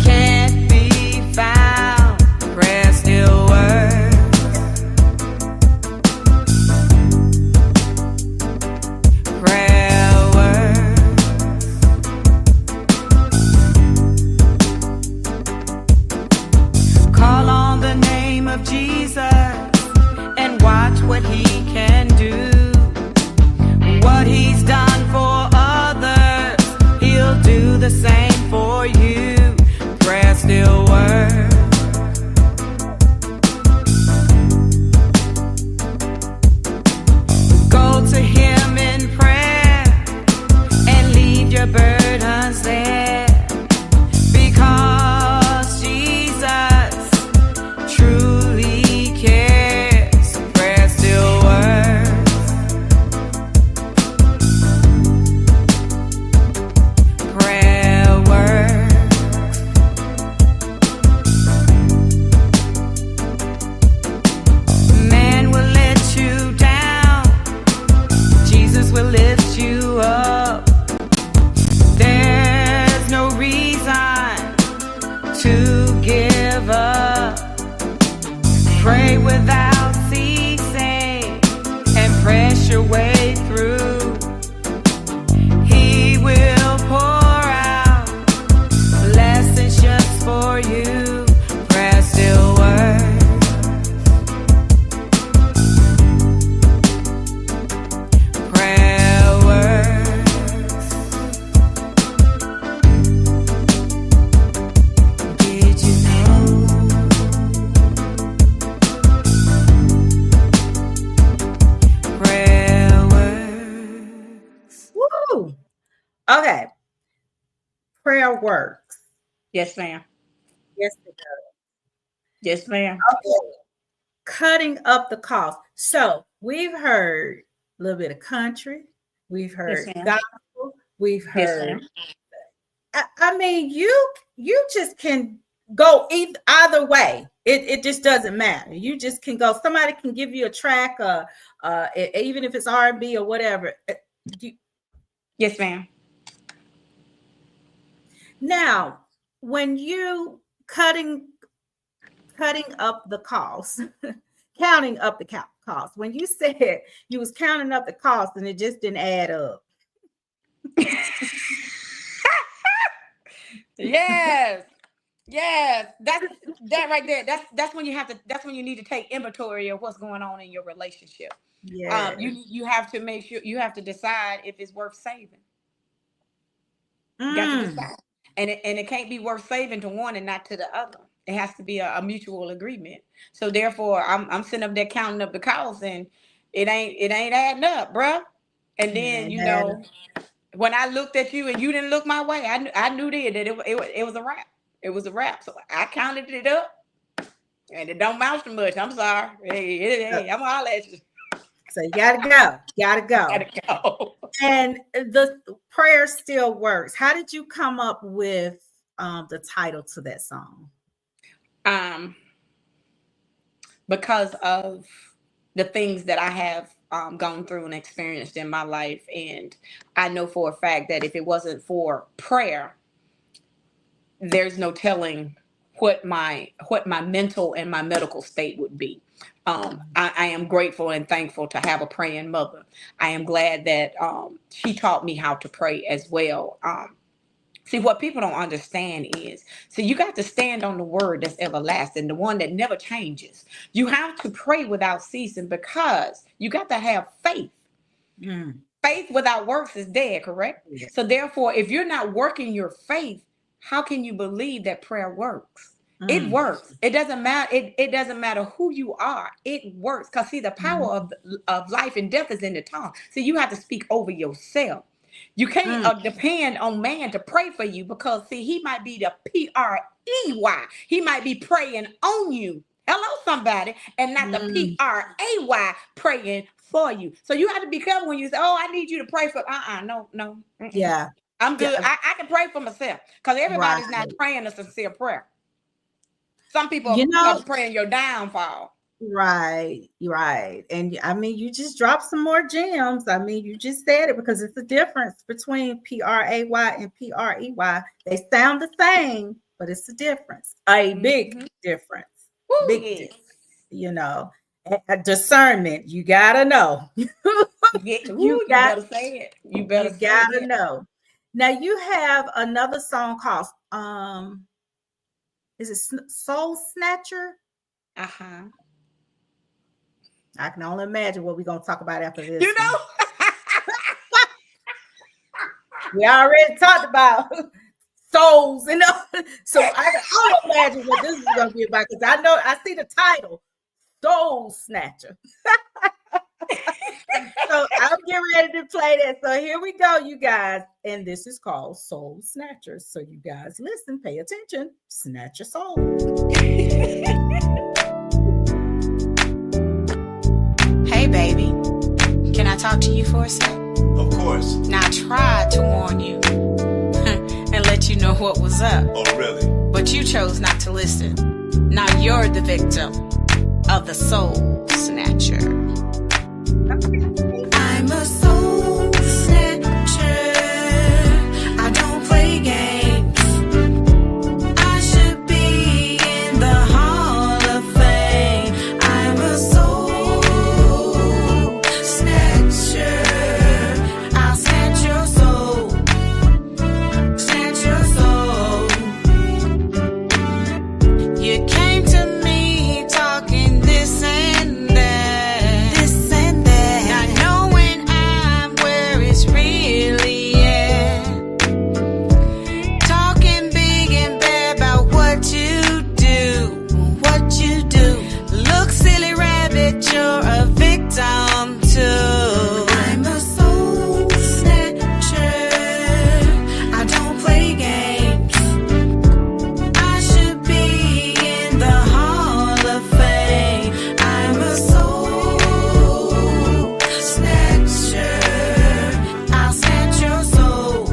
can't be found, prayer still works. Prayer works. Call on the name of Jesus and watch what he can do. What he's done for others, he'll do the same for you. Prayer still works. Go to him in prayer and leave your burdens there, because Jesus truly cares. Prayer still works. Prayer works. Man will let you down, Jesus will lift you up. There's no reason to give up. Pray without ceasing and press your way through. He will pour out blessings just for you. Prayer still works. Prayer works. Did you know? Prayer works. Woo! Okay. Prayer works. Yes, ma'am. Yes, it does. Yes, ma'am. Okay. Cutting up the cost. So we've heard a little bit of country. We've heard ma'am. gospel. We've Yes, heard. ma'am. I mean, you just can go either way. It just doesn't matter. You just can go. Somebody can give you a track, even if it's R&B or whatever. Yes, ma'am. Now, when you cutting up the cost, counting up the cost. When you said you was counting up the cost and it just didn't add up. Yes. Yes, that right there. That's when you have to. That's when you need to take inventory of what's going on in your relationship. Yes. You have to make sure, you have to decide if it's worth saving. You got to Mm. decide, and it can't be worth saving to one and not to the other. It has to be a mutual agreement. So therefore, I'm sitting up there counting up the costs, and it ain't adding up, bruh. And then when I looked at you and you didn't look my way, I knew then that it was a wrap. It was a wrap. So I counted it up, and it don't amount to much. I'm sorry. Hey, I'm all at you. So you gotta go. Gotta go. Gotta go. And the prayer still works. How did you come up with the title to that song? Because of the things that I have gone through and experienced in my life, and I know for a fact that if it wasn't for prayer, there's no telling what my mental and my medical state would be. I am grateful and thankful to have a praying mother. I am glad that she taught me how to pray as well. See, what people don't understand is, you got to stand on the word that's everlasting, the one that never changes. You have to pray without ceasing, because you got to have faith. Faith without works is dead, correct? Yeah. So therefore, if you're not working your faith, how can you believe that prayer works? It works. It doesn't matter. It doesn't matter who you are. It works. Because see, the power of life and death is in the tongue. See, you have to speak over yourself. You can't depend on man to pray for you, because see, he might be the P-R-E-Y. He might be praying on you. Hello, somebody, and not the P-R-A-Y praying for you. So you have to be careful when you say, "Oh, I need you to pray for." No. Mm-mm. Yeah, I'm good. Yeah. I can pray for myself, because everybody's not praying a sincere prayer. Some people are praying your downfall. Right. And I mean, you just dropped some more gems. I mean, you just said it, because it's the difference between P-R-A-Y and P-R-E-Y. They sound the same, but it's a difference. A big difference. Ooh, big difference, a discernment. You gotta know. You better say it. You gotta know. Now you have another song called is it Soul Snatcher? Uh-huh. I can only imagine what we're going to talk about after this. We already talked about souls, so I can imagine what this is going to be about, because I see the title, Soul Snatcher. So I'm getting ready to play that. So here we go, you guys. And this is called Soul Snatchers. So you guys listen, pay attention, snatch your soul. Hey, baby, can I talk to you for a sec? Of course. Now, I tried to warn you and let you know what was up. Oh, really? But you chose not to listen. Now you're the victim of the soul snatcher. I'm a soul snatcher. I don't play games. I should be in the Hall of Fame. I'm a soul snatcher. I'll snatch your soul. Snatch your soul. You came to me talking this and that. This and that. Not knowing I'm where it's really at. Talking big and bad about what you do. What you do. Look, silly rabbit, you're a victim too. I'm a soul snatcher. I don't play games. I should be in the Hall of Fame. I'm a soul snatcher. I'll snatch your soul.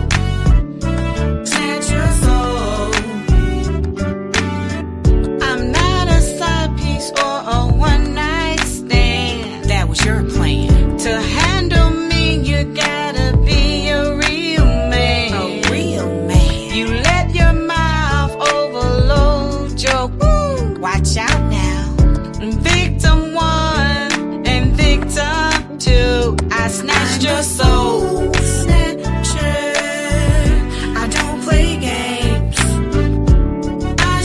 Snatch your soul. I'm not a side piece or a one-night stand. That was your plan. To handle me, you gotta be a real man. A real man. You let your mouth overload your woo. Watch out now. Victim 1 and victim 2. I snatched your soul. Snatcher. I don't play games. I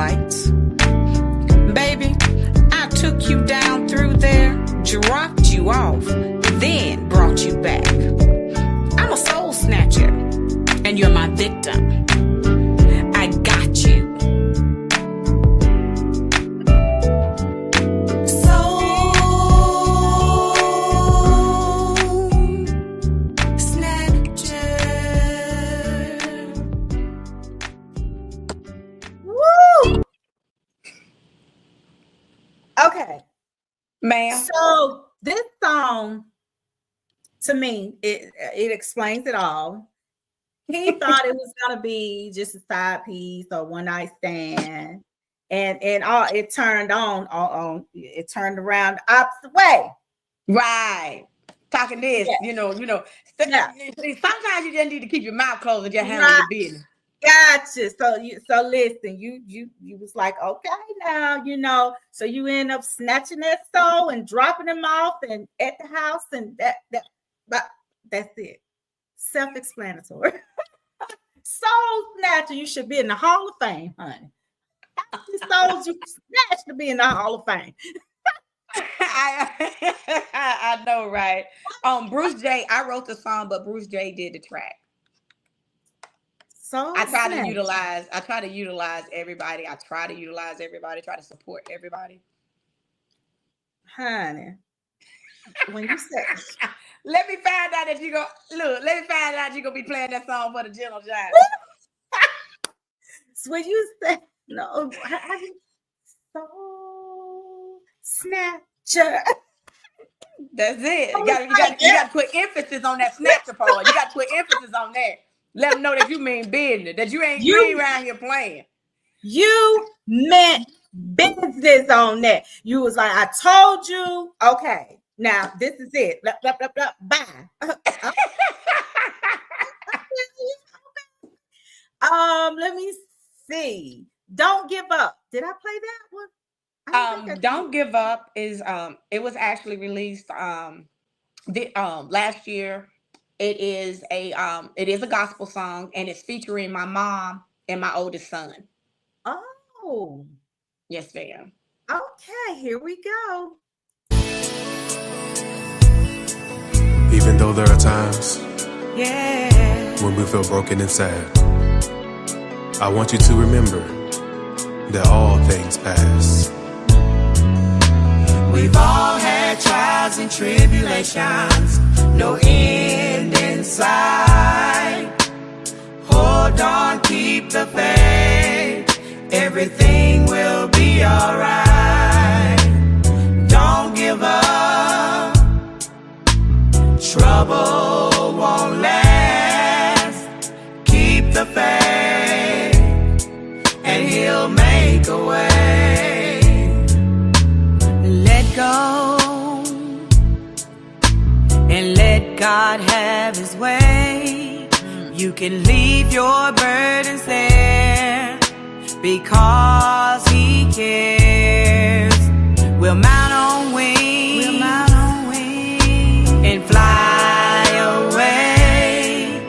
lights. Baby, I took you down through there, dropped you off, then brought you back. I'm a soul snatcher, and you're my victim. I got you. Okay. Ma'am. So this song, to me, it explains it all. He thought it was gonna be just a side piece or one night stand, and all it turned it turned around the opposite way. Right. Talking this, Yeah. you know. Yeah. Sometimes you just need to keep your mouth closed and just handle your business. Gotcha. So listen, you was like, okay, now, so you end up snatching that soul and dropping them off and at the house, and but that's it. Self-explanatory. Soul snatcher, you should be in the Hall of Fame, honey. The souls you snatched to be in the Hall of Fame. I know, right? Bruce J, I wrote the song, but Bruce J did the track. So I try to utilize everybody. Try to support everybody. Honey, when you say let me find out that you're gonna be playing that song for the General Giant. So when you say no, soul snatcher. That's it. You got to put emphasis on that snatcher part. You got to put emphasis on that. Let them know that you mean business. That you ain't around here playing. You meant business on that. You was like, I told you. Okay, now this is it. Blah, blah, blah, blah, bye. Let me see. Don't Give Up. Did I play that one? Don't Give Up is it was actually released last year. It is a gospel song, and it's featuring my mom and my oldest son. Oh. Yes, ma'am. Okay, here we go. Even though there are times when we feel broken and sad, I want you to remember that all things pass. We've all had trials and tribulations, no end in sight. Hold on, keep the faith, everything will be alright. Don't give up, trouble won't last. Keep the faith, and He'll make a way. Let go and let God have His way. You can leave your burdens there because He cares. We'll mount on wings, and fly away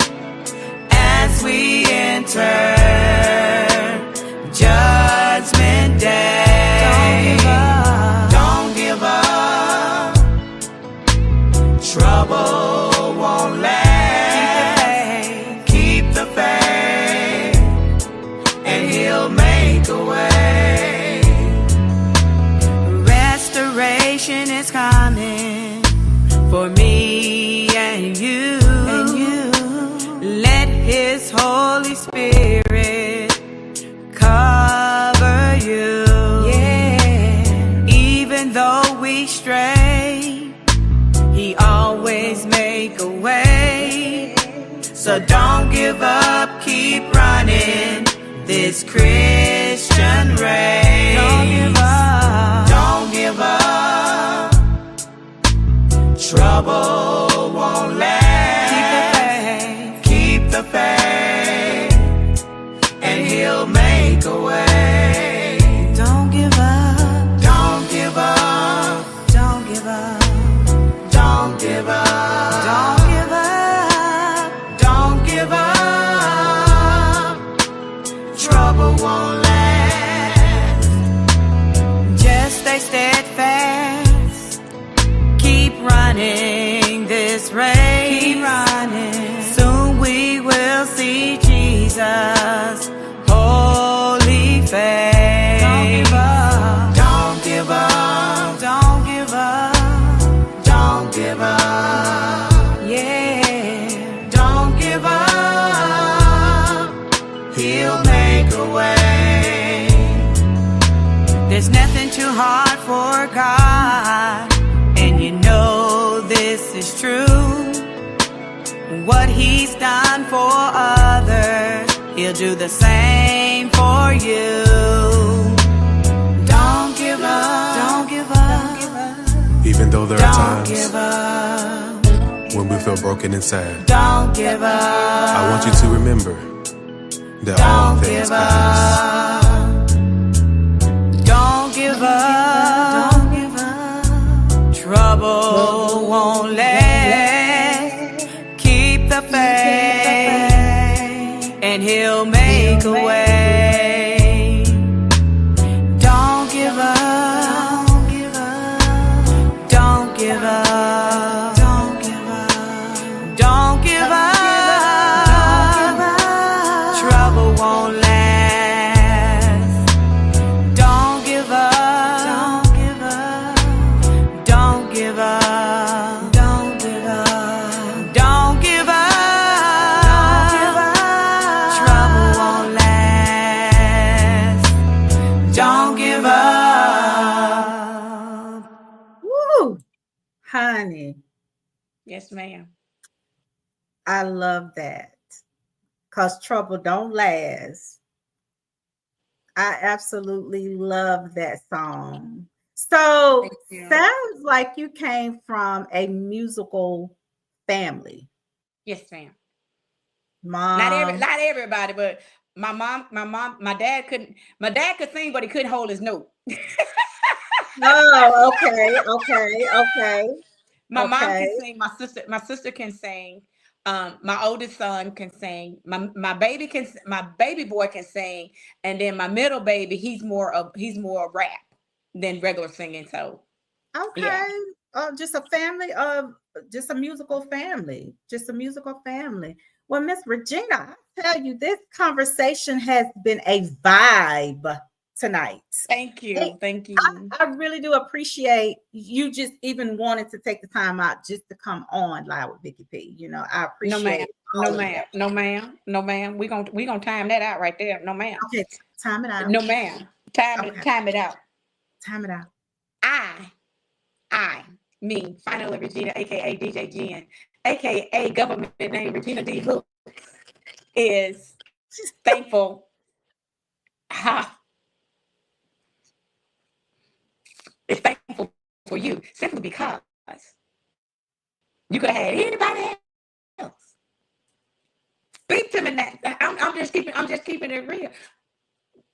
as we enter Judgment Day. Don't give up, trouble won't last. Keep the faith, and He'll make a way. Restoration is coming for me and you. Let His Holy Spirit cover you. Even though we stray, He always make a way. So don't give up, keep running this Christian race. Don't give up, don't give up. Trouble won't last. Keep the faith, and He'll make a way. Don't give up, don't give up, don't give up, don't give up, don't give up, don't give up. Trouble won't last. There's nothing too hard for God, and you know this is true. What he's done for others, he'll do the same for you. Don't give up, don't give up, don't give up. Even though there are times give up. when we feel broken and sad, Don't give up. I want you to remember that all things pass. Don't give up. Don't give up. Trouble won't last. Keep the faith, and he'll make a way. Don't give up. Don't give up. Don't give up. Don't give up. Don't give up. Trouble won't last. Don't give up. Don't give up. Don't give up. Don't give up. Don't give up. Trouble won't last. Don't give up. Woo, honey, Yes, ma'am. I love that. Cause trouble don't last. I absolutely love that song. So Thank you. sounds like you came from a musical family. Yes, ma'am. Mom. Not everybody, but my dad could sing, but he couldn't hold his note. Oh, okay. My mom Okay. can sing. My sister can sing. My oldest son can sing. My baby boy can sing, and then my middle baby, he's more rap than regular singing. So Okay. yeah. Just a family of just a musical family. Just a musical family. Well, Miss Regina, I tell you, this conversation has been a vibe tonight. Thank you. Hey, Thank you. I really do appreciate you just even wanting to take the time out just to come on live with Vickey P. You know, I No, ma'am. appreciate No, all of ma'am. that. No, ma'am. No, ma'am. We gonna time that out right there. No, ma'am. Okay, time it out. No, ma'am. Time Okay. it out. Time it out. Me, Finally Regina, aka DJ Jen, aka government name Regina D. Hook, is thankful. It's thankful for you simply because you could have had anybody else. Speak to me now. I'm just keeping it real.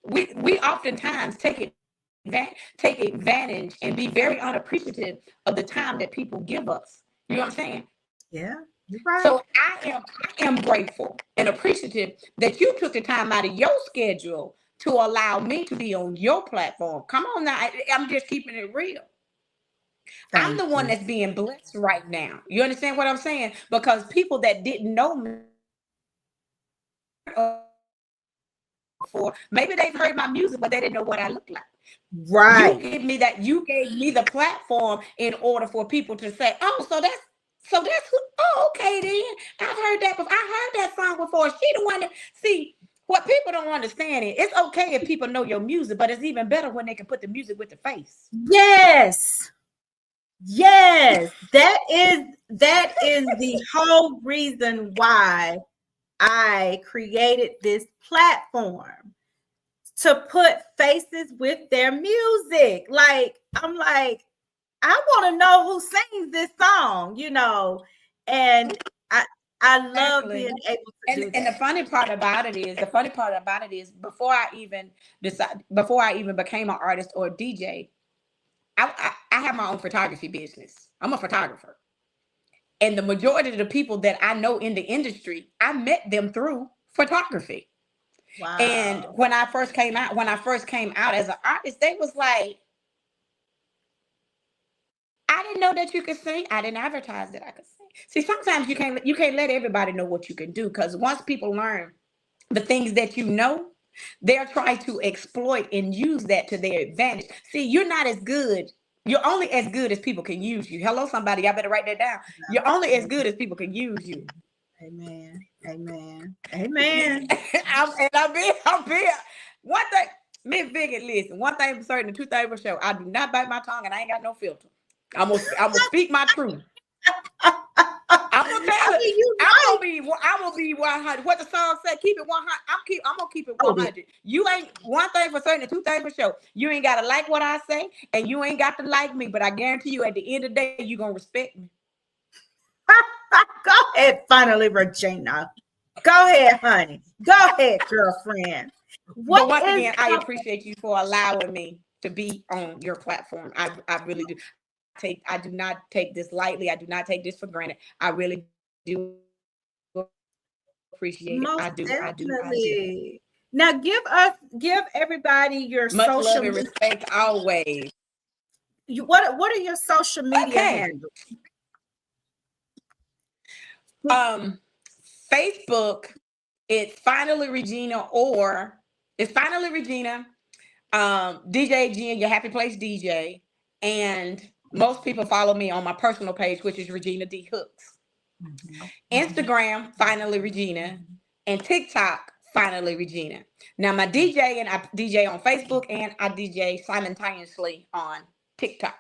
We oftentimes take advantage and be very unappreciative of the time that people give us. You know what I'm saying? Yeah, you're right. So I am grateful and appreciative that you took the time out of your schedule to allow me to be on your platform. Come on now. I'm just keeping it real. I'm the one that's being blessed right now. You understand what I'm saying? Because people that didn't know me before, maybe they've heard my music, but they didn't know what I look like. Right. You gave me the platform in order for people to say, oh, so that's who, oh, okay then. I've heard that before. I heard that song before. She the one that, see, what people don't understand is it's okay if people know your music, but it's even better when they can put the music with the face. Yes. That is the whole reason why I created this platform, to put faces with their music. Like, I'm like, I want to know who sings this song, you know, and I love Exactly. being able to do that. And the funny part about it is before I even became an artist or a DJ, I have my own photography business. I'm a photographer. And the majority of the people that I know in the industry, I met them through photography. Wow. And when I first came out as an artist, they was like, I didn't know that you could sing. I didn't advertise that I could sing. See, sometimes you can't let everybody know what you can do, because once people learn the things that you know, they'll try to exploit and use that to their advantage. See, you're not as good. You're only as good as people can use you. Hello, somebody. Y'all better write that down. You're only as good as people can use you. Amen. I'm being one thing. Miss Vickey, listen, one thing for certain, two things for sure. I do not bite my tongue and I ain't got no filter. I'm gonna speak my truth. I'm gonna tell it. You right. I'm gonna be 100. What the song said, keep it 100. I'm gonna keep it 100. You ain't one thing for certain, two things for sure. You ain't gotta like what I say, and you ain't got to like me. But I guarantee you, at the end of the day, you gonna respect me. Go ahead, Finally Regina. Go ahead, honey. Go ahead, girlfriend. But once again, I appreciate you for allowing me to be on your platform. I really do. I do not take this lightly. I do not take this for granted. I really do appreciate it. I do. Now give everybody your much social love and respect always. What are your social media handles? Facebook, it's Finally Regina, or it's Finally Regina, DJ G, your Happy Place DJ, and most people follow me on my personal page, which is Regina D Hooks. Instagram, Finally Regina, and TikTok, Finally Regina. Now my DJ, and I DJ on Facebook, and I DJ simultaneously on TikTok.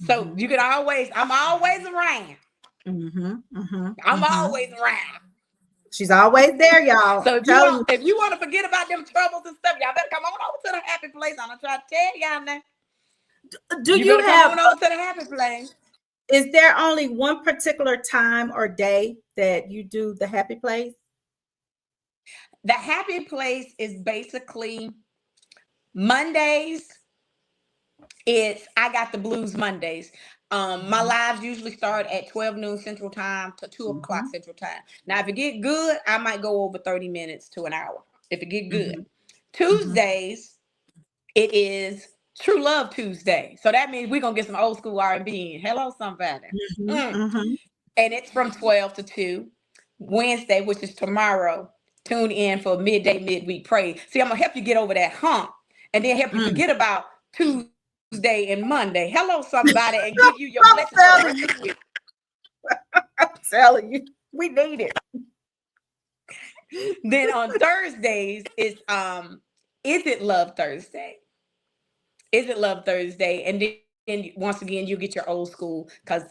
So you can I'm always around. I'm always around. She's always there, y'all. So if you want to forget about them troubles and stuff, y'all better come on over to the happy place. I'm gonna try to tell y'all now. Do you have come on over to the happy place? Is there only one particular time or day that you do the happy place? The happy place is basically Mondays. I got the blues Mondays. My lives usually start at 12 noon Central Time to 2 o'clock Central Time. Now, if it get good, I might go over 30 minutes to an hour. If it get good. Tuesdays, it is True Love Tuesday. So that means we're going to get some old school R&B in. Hello, somebody. And it's from 12 to 2. Wednesday, which is tomorrow, tune in for midweek praise. See, I'm going to help you get over that hump and then help you forget about Tuesday and Monday. Hello, somebody, and give you your blessings. I'm telling you, we need it. Then on Thursdays, it's Is It Love Thursday? Is It Love Thursday? And then once again, you get your old school, because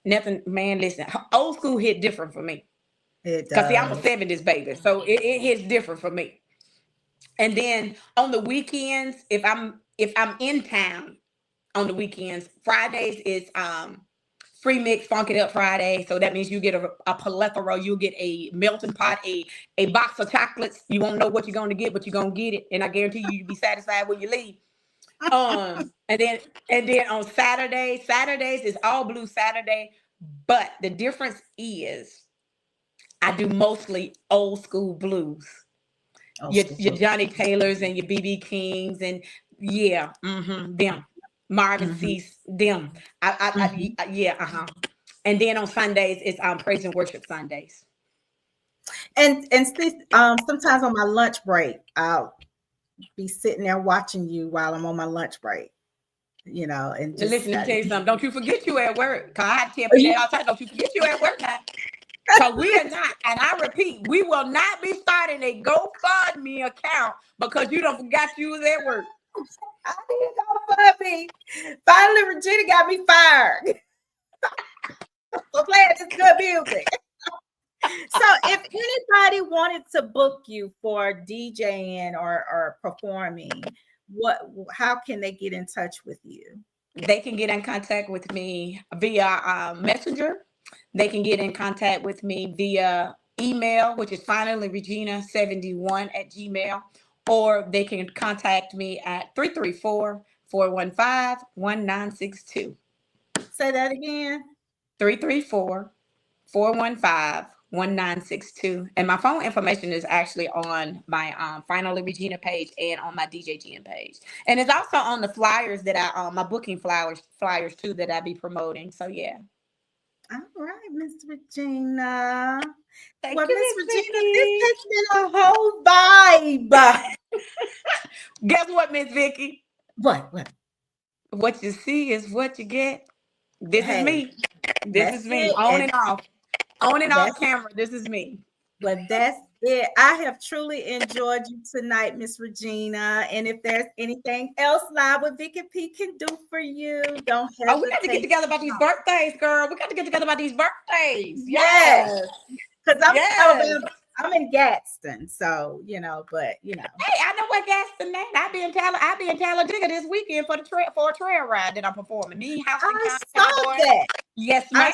nothing, man, listen, old school hit different for me. Because see, I'm a 70s baby, so it hits different for me. And then on the weekends, if I'm in town on the weekends, Fridays is free mix Funk It Up Friday. So that means you get a plethora, you get a melting pot, a box of chocolates. You won't know what you're going to get, but you're going to get it, and I guarantee you'll be satisfied when you leave. And then on Saturdays is all blue Saturday, but the difference is I do mostly old school blues. Your Johnny Taylors and your BB Kings and them. Marvin Cease, them. And then on Sundays it's praise and worship Sundays. And sometimes on my lunch break, I'll be sitting there watching you while I'm on my lunch break. You know, and just listen, let me tell you something. Don't you forget you at work. Cause I tell people all the time, don't you forget you at work now. So we are not, and I repeat, we will not be starting a GoFundMe account because you don't forgot you was at work. I didn't GoFundMe. Finally, Regina got me fired. So playing this good music. So if anybody wanted to book you for DJing or performing, how can they get in touch with you? They can get in contact with me via Messenger. They can get in contact with me via email, which is finallyregina71@gmail, or they can contact me at 334-415-1962. Say that again. 334-415-1962. And my phone information is actually on my Finally Regina page and on my DJ GM page. And it's also on the flyers that my booking flyers too, that I be promoting. So yeah. All right, Miss Regina. Thank you, Miss Regina, this has been a whole vibe. Guess what, Miss Vickey? What? What you see is what you get. This is me. This is me. On and off camera. This is me. But that's I have truly enjoyed you tonight, Miss Regina. And if there's anything else Live with Vickey P can do for you, don't hesitate. Oh, we got to get together about these birthdays, girl. We got to get together about these birthdays. Yes. Because Yes. I'm in Gadsden, so but Hey, I know what Gaston ain't. I be in Talladega this weekend for a trail ride that I'm performing. Me, Houston I County saw Cowboy. that. Yes, ma'am.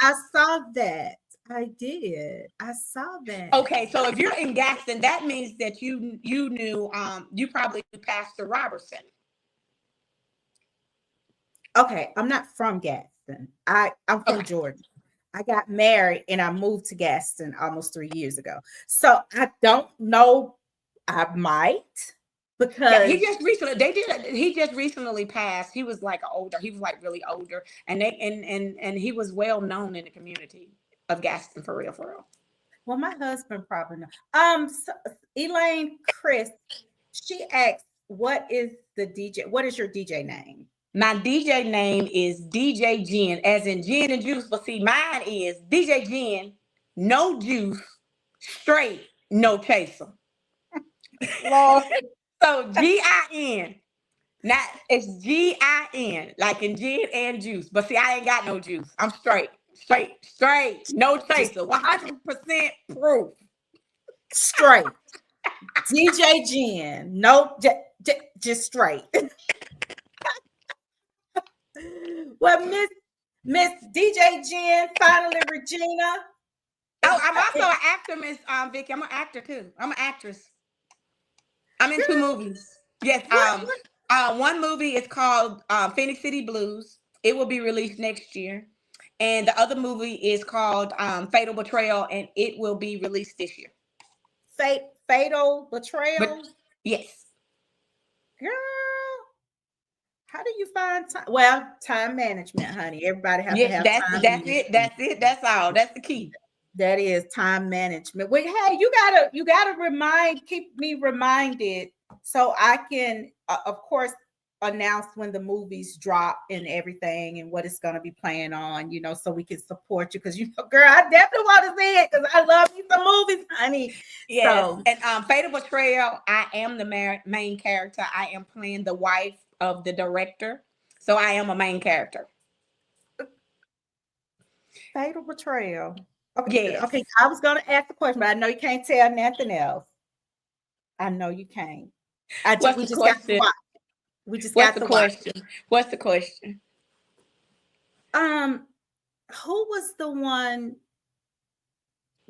I saw that. I did. I saw that. Okay, so if you're in Gaston, that means that you knew you probably knew Pastor Robertson. Okay, I'm not from Gaston. I'm from Georgia. I got married and I moved to Gaston almost 3 years ago. So I don't know. I might because he just recently passed. He was like really older, and he was well known in the community of Gaston for real. Well, my husband probably knows. So Elaine Chris, she asked, what is the DJ? What is your DJ name? My DJ name is DJ Jen, as in gin and juice. But see, mine is DJ Jen, no juice, straight, no chaser. Lord. So Gin. Now it's Gin, like in gin and juice. But see, I ain't got no juice. I'm straight, no chaser, 100% proof. Straight. DJ Jen, no, just straight. Well, Miss DJ Jen, Finally Regina. Oh, I'm also an actor, Miss Vicky. I'm an actor too. I'm an actress. I'm in 2 movies. Yes. One movie is called Phoenix City Blues. It will be released next year, and the other movie is called Fatal Betrayal, and it will be released this year. Fatal Betrayal. Yes. Girl. How do you find time? Well, time management, honey. Everybody has to have time. That's it. That's all. That's the key. That is time management. Well, hey, you gotta keep me reminded so I can, of course, announce when the movies drop and everything and what it's gonna be playing on. So we can support you because girl, I definitely want to see it because I love you some movies, honey. Yes. So, and Fatal Betrayal, I am the main character. I am playing the wife of the director, so I am a main character. Fatal Betrayal. Okay. Yes. Okay. I was gonna ask the question, but I know you can't tell nothing else. I know you can't. What's the question? What's the question? Who was the one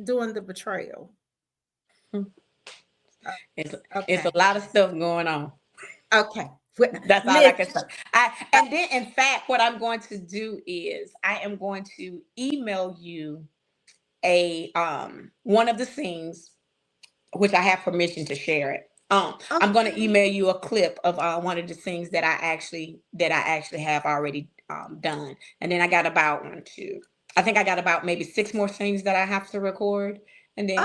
doing the betrayal? It's a lot of stuff going on. Okay. That's all I can say. And then, in fact, what I'm going to do is I am going to email you a one of the scenes, which I have permission to share it. Okay. I'm going to email you a clip of one of the scenes that I actually have already done, and then I got about I think I got about maybe 6 more scenes that I have to record, and then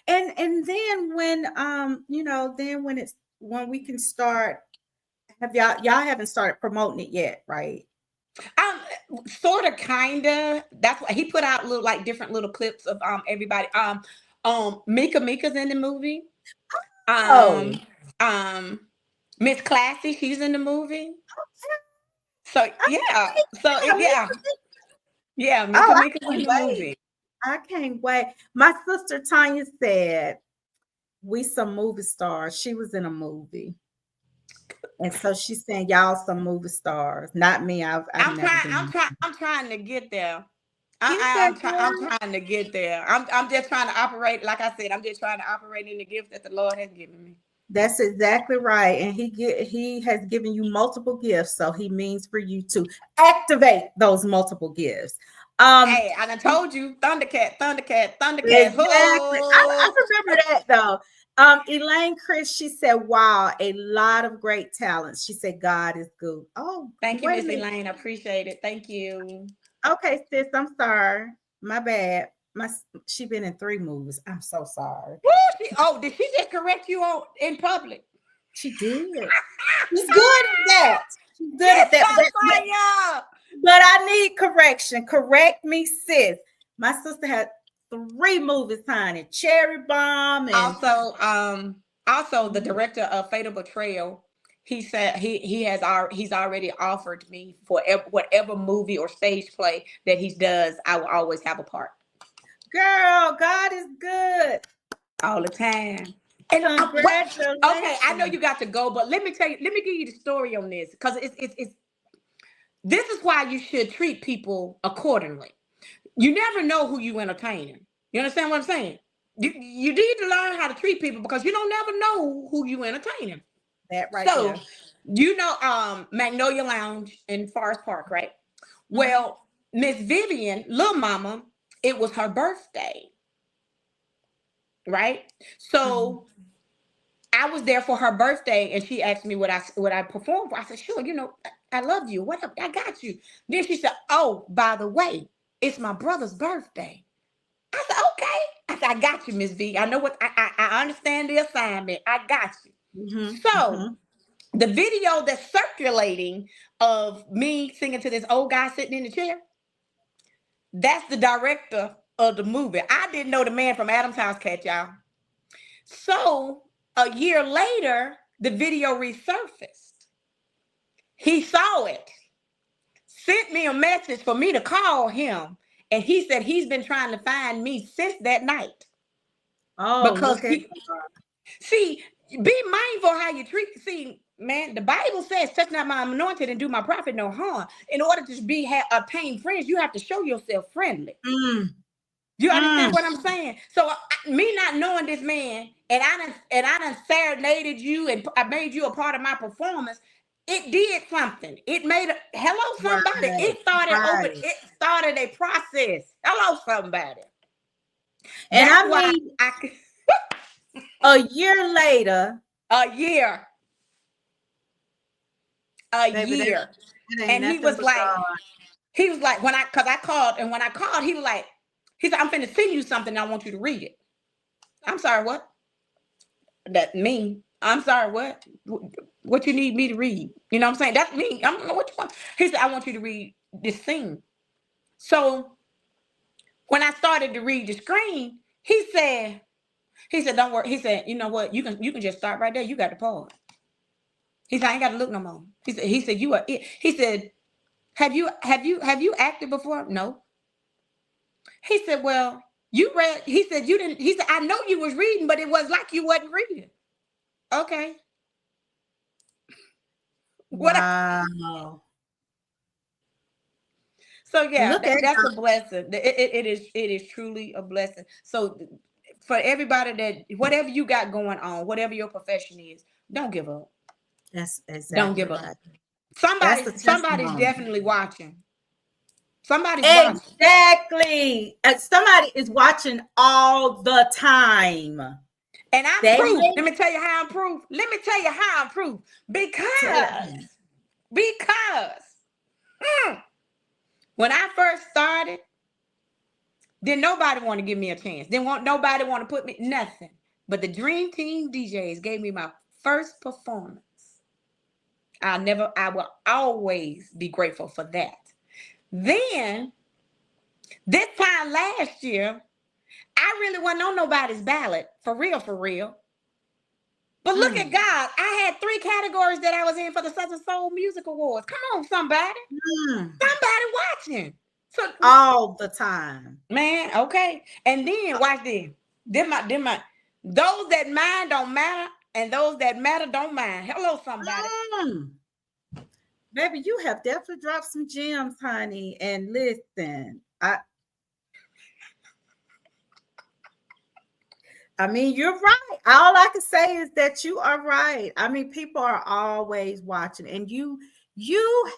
and then when we can start, y'all haven't started promoting it yet, right? Sort of, kinda. That's why he put out different little clips of everybody. Mika's in the movie. Miss Classy, she's in the movie. So yeah, Mika's in the movie. I can't wait. My sister Tanya said we some movie stars. She was in a movie. And so she's saying y'all some movie stars. Not me. I'm trying to get there. I'm trying to get there. I'm just trying to operate. Like I said, I'm just trying to operate in the gift that the Lord has given me. That's exactly right. And he has given you multiple gifts. So he means for you to activate those multiple gifts. Hey, I done told you, Thundercat. Exactly. I remember that though. Elaine Chris, she said, wow, a lot of great talents. She said, God is good. Oh, thank you, Miss Elaine. I appreciate it. Thank you. Okay, sis, I'm sorry. My bad. She been in 3 movies. I'm so sorry. Did she just correct you in public? She did. She's good at that. She's good at that. But I need correction. Correct me, sis. My sister had 3 movies, honey. Cherry Bomb and Also the director of Fatal Betrayal, he said he's already offered me for whatever movie or stage play that he does, I will always have a part. Girl, God is good all the time. And congratulations. Okay, I know you got to go, but let me give you the story on this, because it's this is why you should treat people accordingly. You never know who you entertaining. You understand what I'm saying? You need to learn how to treat people, because you don't never know who you entertaining. That right there. You know, Magnolia Lounge in Forest Park, right? Mm-hmm. Well, Miss Vivian, Lil Mama, it was her birthday, right? So I was there for her birthday, and she asked me what I performed for. I said, sure, you know, I love you. What up? I got you. Then she said, oh, by the way, it's my brother's birthday. I said, okay. I said, I got you, Miss V. I know what I understand the assignment. I got you. So the video that's circulating of me singing to this old guy sitting in the chair, that's the director of the movie. I didn't know the man from Adam's House, Cat, y'all. So a year later, the video resurfaced. He saw it, sent me a message for me to call him, and he said he's been trying to find me since that night. Oh, because see, be mindful how you treat. See, man, the Bible says, "Touch not my anointed and do my prophet no harm." In order to obtain friends, you have to show yourself friendly. You understand what I'm saying? So me not knowing this man, and I done serenaded you, and I made you a part of my performance. It did something. It made hello somebody. Right. It started a process. Hello somebody. And that's why a year later. And he was like, when I called, he said, I'm finna send you something. I want you to read it. I'm sorry, what? That me. I'm sorry, what? What you need me to read? You know what I'm saying? That's me. I don't know what you want. He said, I want you to read this scene. So when I started to read the screen, he said, don't worry. He said, you know what? You can just start right there. You got the pause. He said, I ain't got to look no more. He said, you are it. He said, have you acted before? No. He said, well, you read. He said, you didn't. He said, I know you was reading, but it was like you wasn't reading. Okay. Wow. So yeah, that's a blessing. It is truly a blessing. So for everybody that whatever you got going on, whatever your profession is, don't give up. That's exactly. Don't give up. Somebody's definitely watching. Somebody's watching. Exactly. Somebody is watching all the time. And I'm proof. Let me tell you how I'm proof. Because when I first started, didn't nobody want to give me a chance. Nobody want to put me nothing. But the Dream Team DJs gave me my first performance. I will always be grateful for that. Then this time last year, I really wasn't on nobody's ballot, for real. But look at God. I had 3 categories that I was in for the Southern Soul Music Awards. Come on, somebody. Somebody watching. So all the time. Man, okay. And then watch this. Those that mind don't matter, and those that matter don't mind. Hello, somebody. Baby, you have definitely dropped some gems, honey. And listen, I mean, you're right. All I can say is that you are right. I mean, people are always watching, and you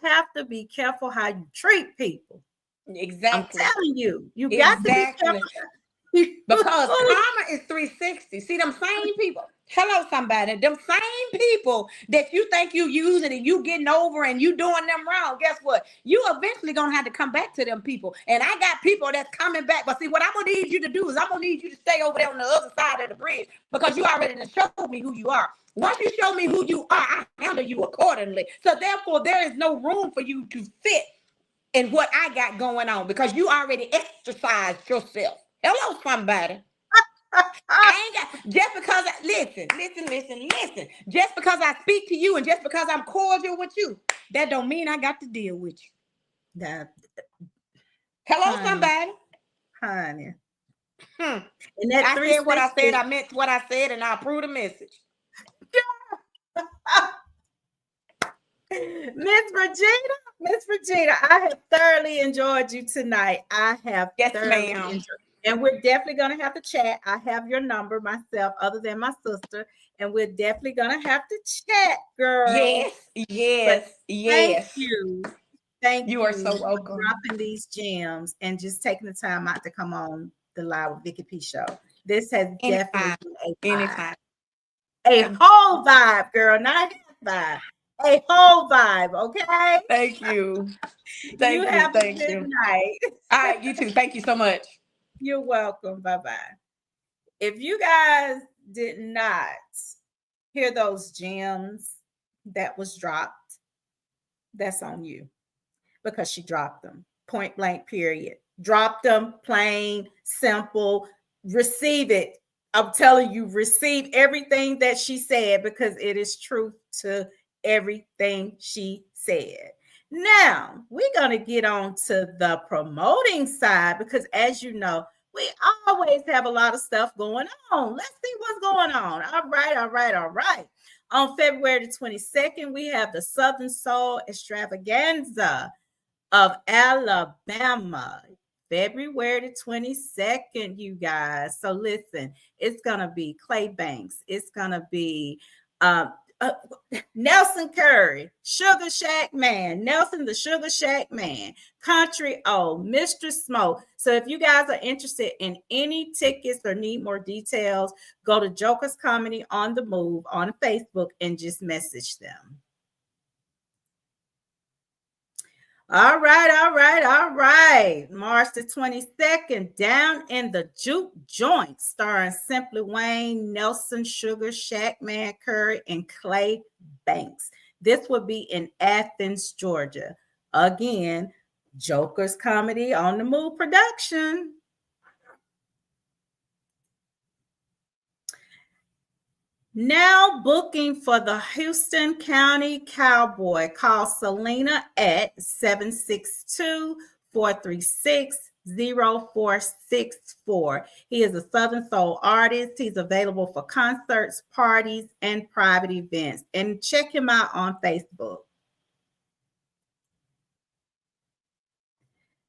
have to be careful how you treat people. Exactly. I'm telling you, got to be careful. Because karma is 360. See, them same people. Hello, somebody. Them same people that you think you using and you getting over and you doing them wrong. Guess what? You eventually gonna have to come back to them people. And I got people that's coming back. But see, what I'm gonna need you to do is I'm gonna need you to stay over there on the other side of the bridge, because you already showed me who you are. Once you show me who you are, I handle you accordingly. So therefore, there is no room for you to fit in what I got going on, because you already exercised yourself. Hello, somebody. I ain't got just because listen. Just because I speak to you and just because I'm cordial with you, that don't mean I got to deal with you. That Hello, somebody. Honey. And that I said what I said, I meant what I said, and I approve the message. Miss Regina, I have thoroughly enjoyed you tonight. I have thoroughly enjoyed. And we're definitely going to have to chat. I have your number myself, other than my sister. And we're definitely going to have to chat, girl. Yes. Thank you. Thank you. You are so welcome. For dropping these gems and just taking the time out to come on the Live with Vickey P Show. This has definitely been a vibe. A whole vibe, girl, not a vibe. A whole vibe, okay? Thank you. Thank you. Have a good night. All right, you too. Thank you so much. You're welcome. Bye-bye. If you guys did not hear those gems that was dropped, that's on you. Because she dropped them. Point blank, period. Dropped them, plain, simple. Receive it. I'm telling you, receive everything that she said because it is truth to everything she said. Now, we're going to get on to the promoting side because, as you know, we always have a lot of stuff going on. Let's see what's going on. All right. On February the 22nd, we have the Southern Soul Extravaganza of Alabama. February the 22nd, you guys. So listen, it's going to be Clay Banks. It's going to be Nelson Curry, Sugar Shack Man, Nelson the Sugar Shack Man, Country O, Mr. Smoke. So if you guys are interested in any tickets or need more details, go to Joker's Comedy on the Move on Facebook and just message them. All right. March the 22nd, Down in the Juke Joint, starring Simply Wayne, Nelson Sugar, Shack Man Curry, and Clay Banks. This will be in Athens, Georgia. Again, Joker's Comedy on the Move production. Now booking for the Houston County Cowboy. Call Selena at 762-436-0464. He is a Southern Soul artist. He's available for concerts, parties, and private events. And check him out on Facebook.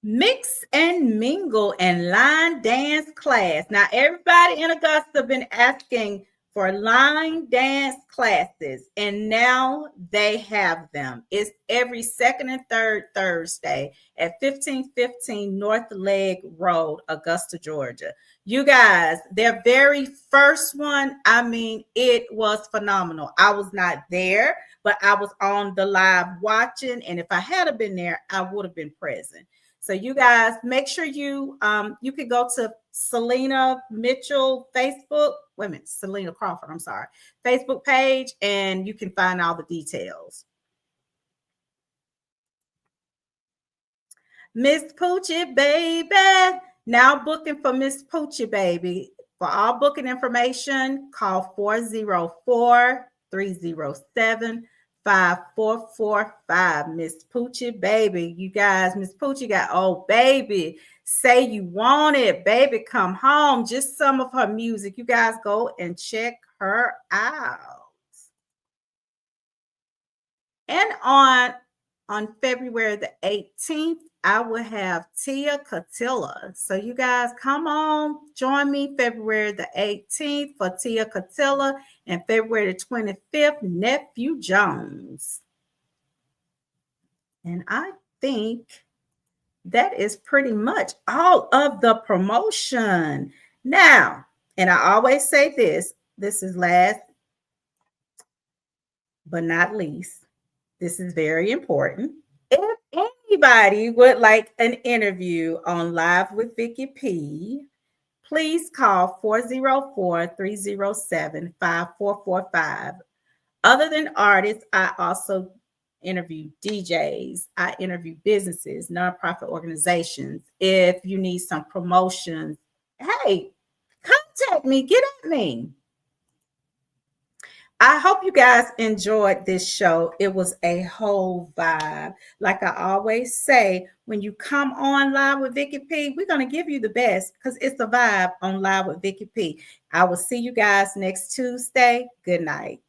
Mix and Mingle and Line Dance Class. Now, everybody in Augusta been asking for line dance classes, and now they have them. It's every second and third Thursday at 1515 North Leg Road, Augusta, Georgia. You guys, their very first one, I mean, it was phenomenal. I was not there, but I was on the live watching, and if I had been there, I would have been present. So you guys, make sure you can go to Selena Mitchell Facebook. Wait a minute, Selena Crawford, I'm sorry. Facebook page, and you can find all the details. Miss Poochie Baby. Now booking for Miss Poochie Baby. For all booking information, call 404-307-5445. Miss Poochie Baby. You guys, Miss Poochie got Oh Baby. Say You Want It, Baby Come Home. Just some of her music. You guys go and check her out. And on February the 18th, I will have Tia Catilla. So you guys come on, join me February the 18th for Tia Catilla, and February the 25th, Nephew Jones. And I think that is pretty much all of the promotion. Now, and I always say this is last but not least. This is very important. If anybody would like an interview on Live with Vickey P, please call 404-307-5445. Other than artists, I also interview DJs. I interview businesses, nonprofit organizations. If you need some promotions, hey, contact me, get at me. I hope you guys enjoyed this show. It was a whole vibe. Like I always say, when you come on Live with Vickey P, we're going to give you the best because it's the vibe on Live with Vickey P. I will see you guys next Tuesday. Good night.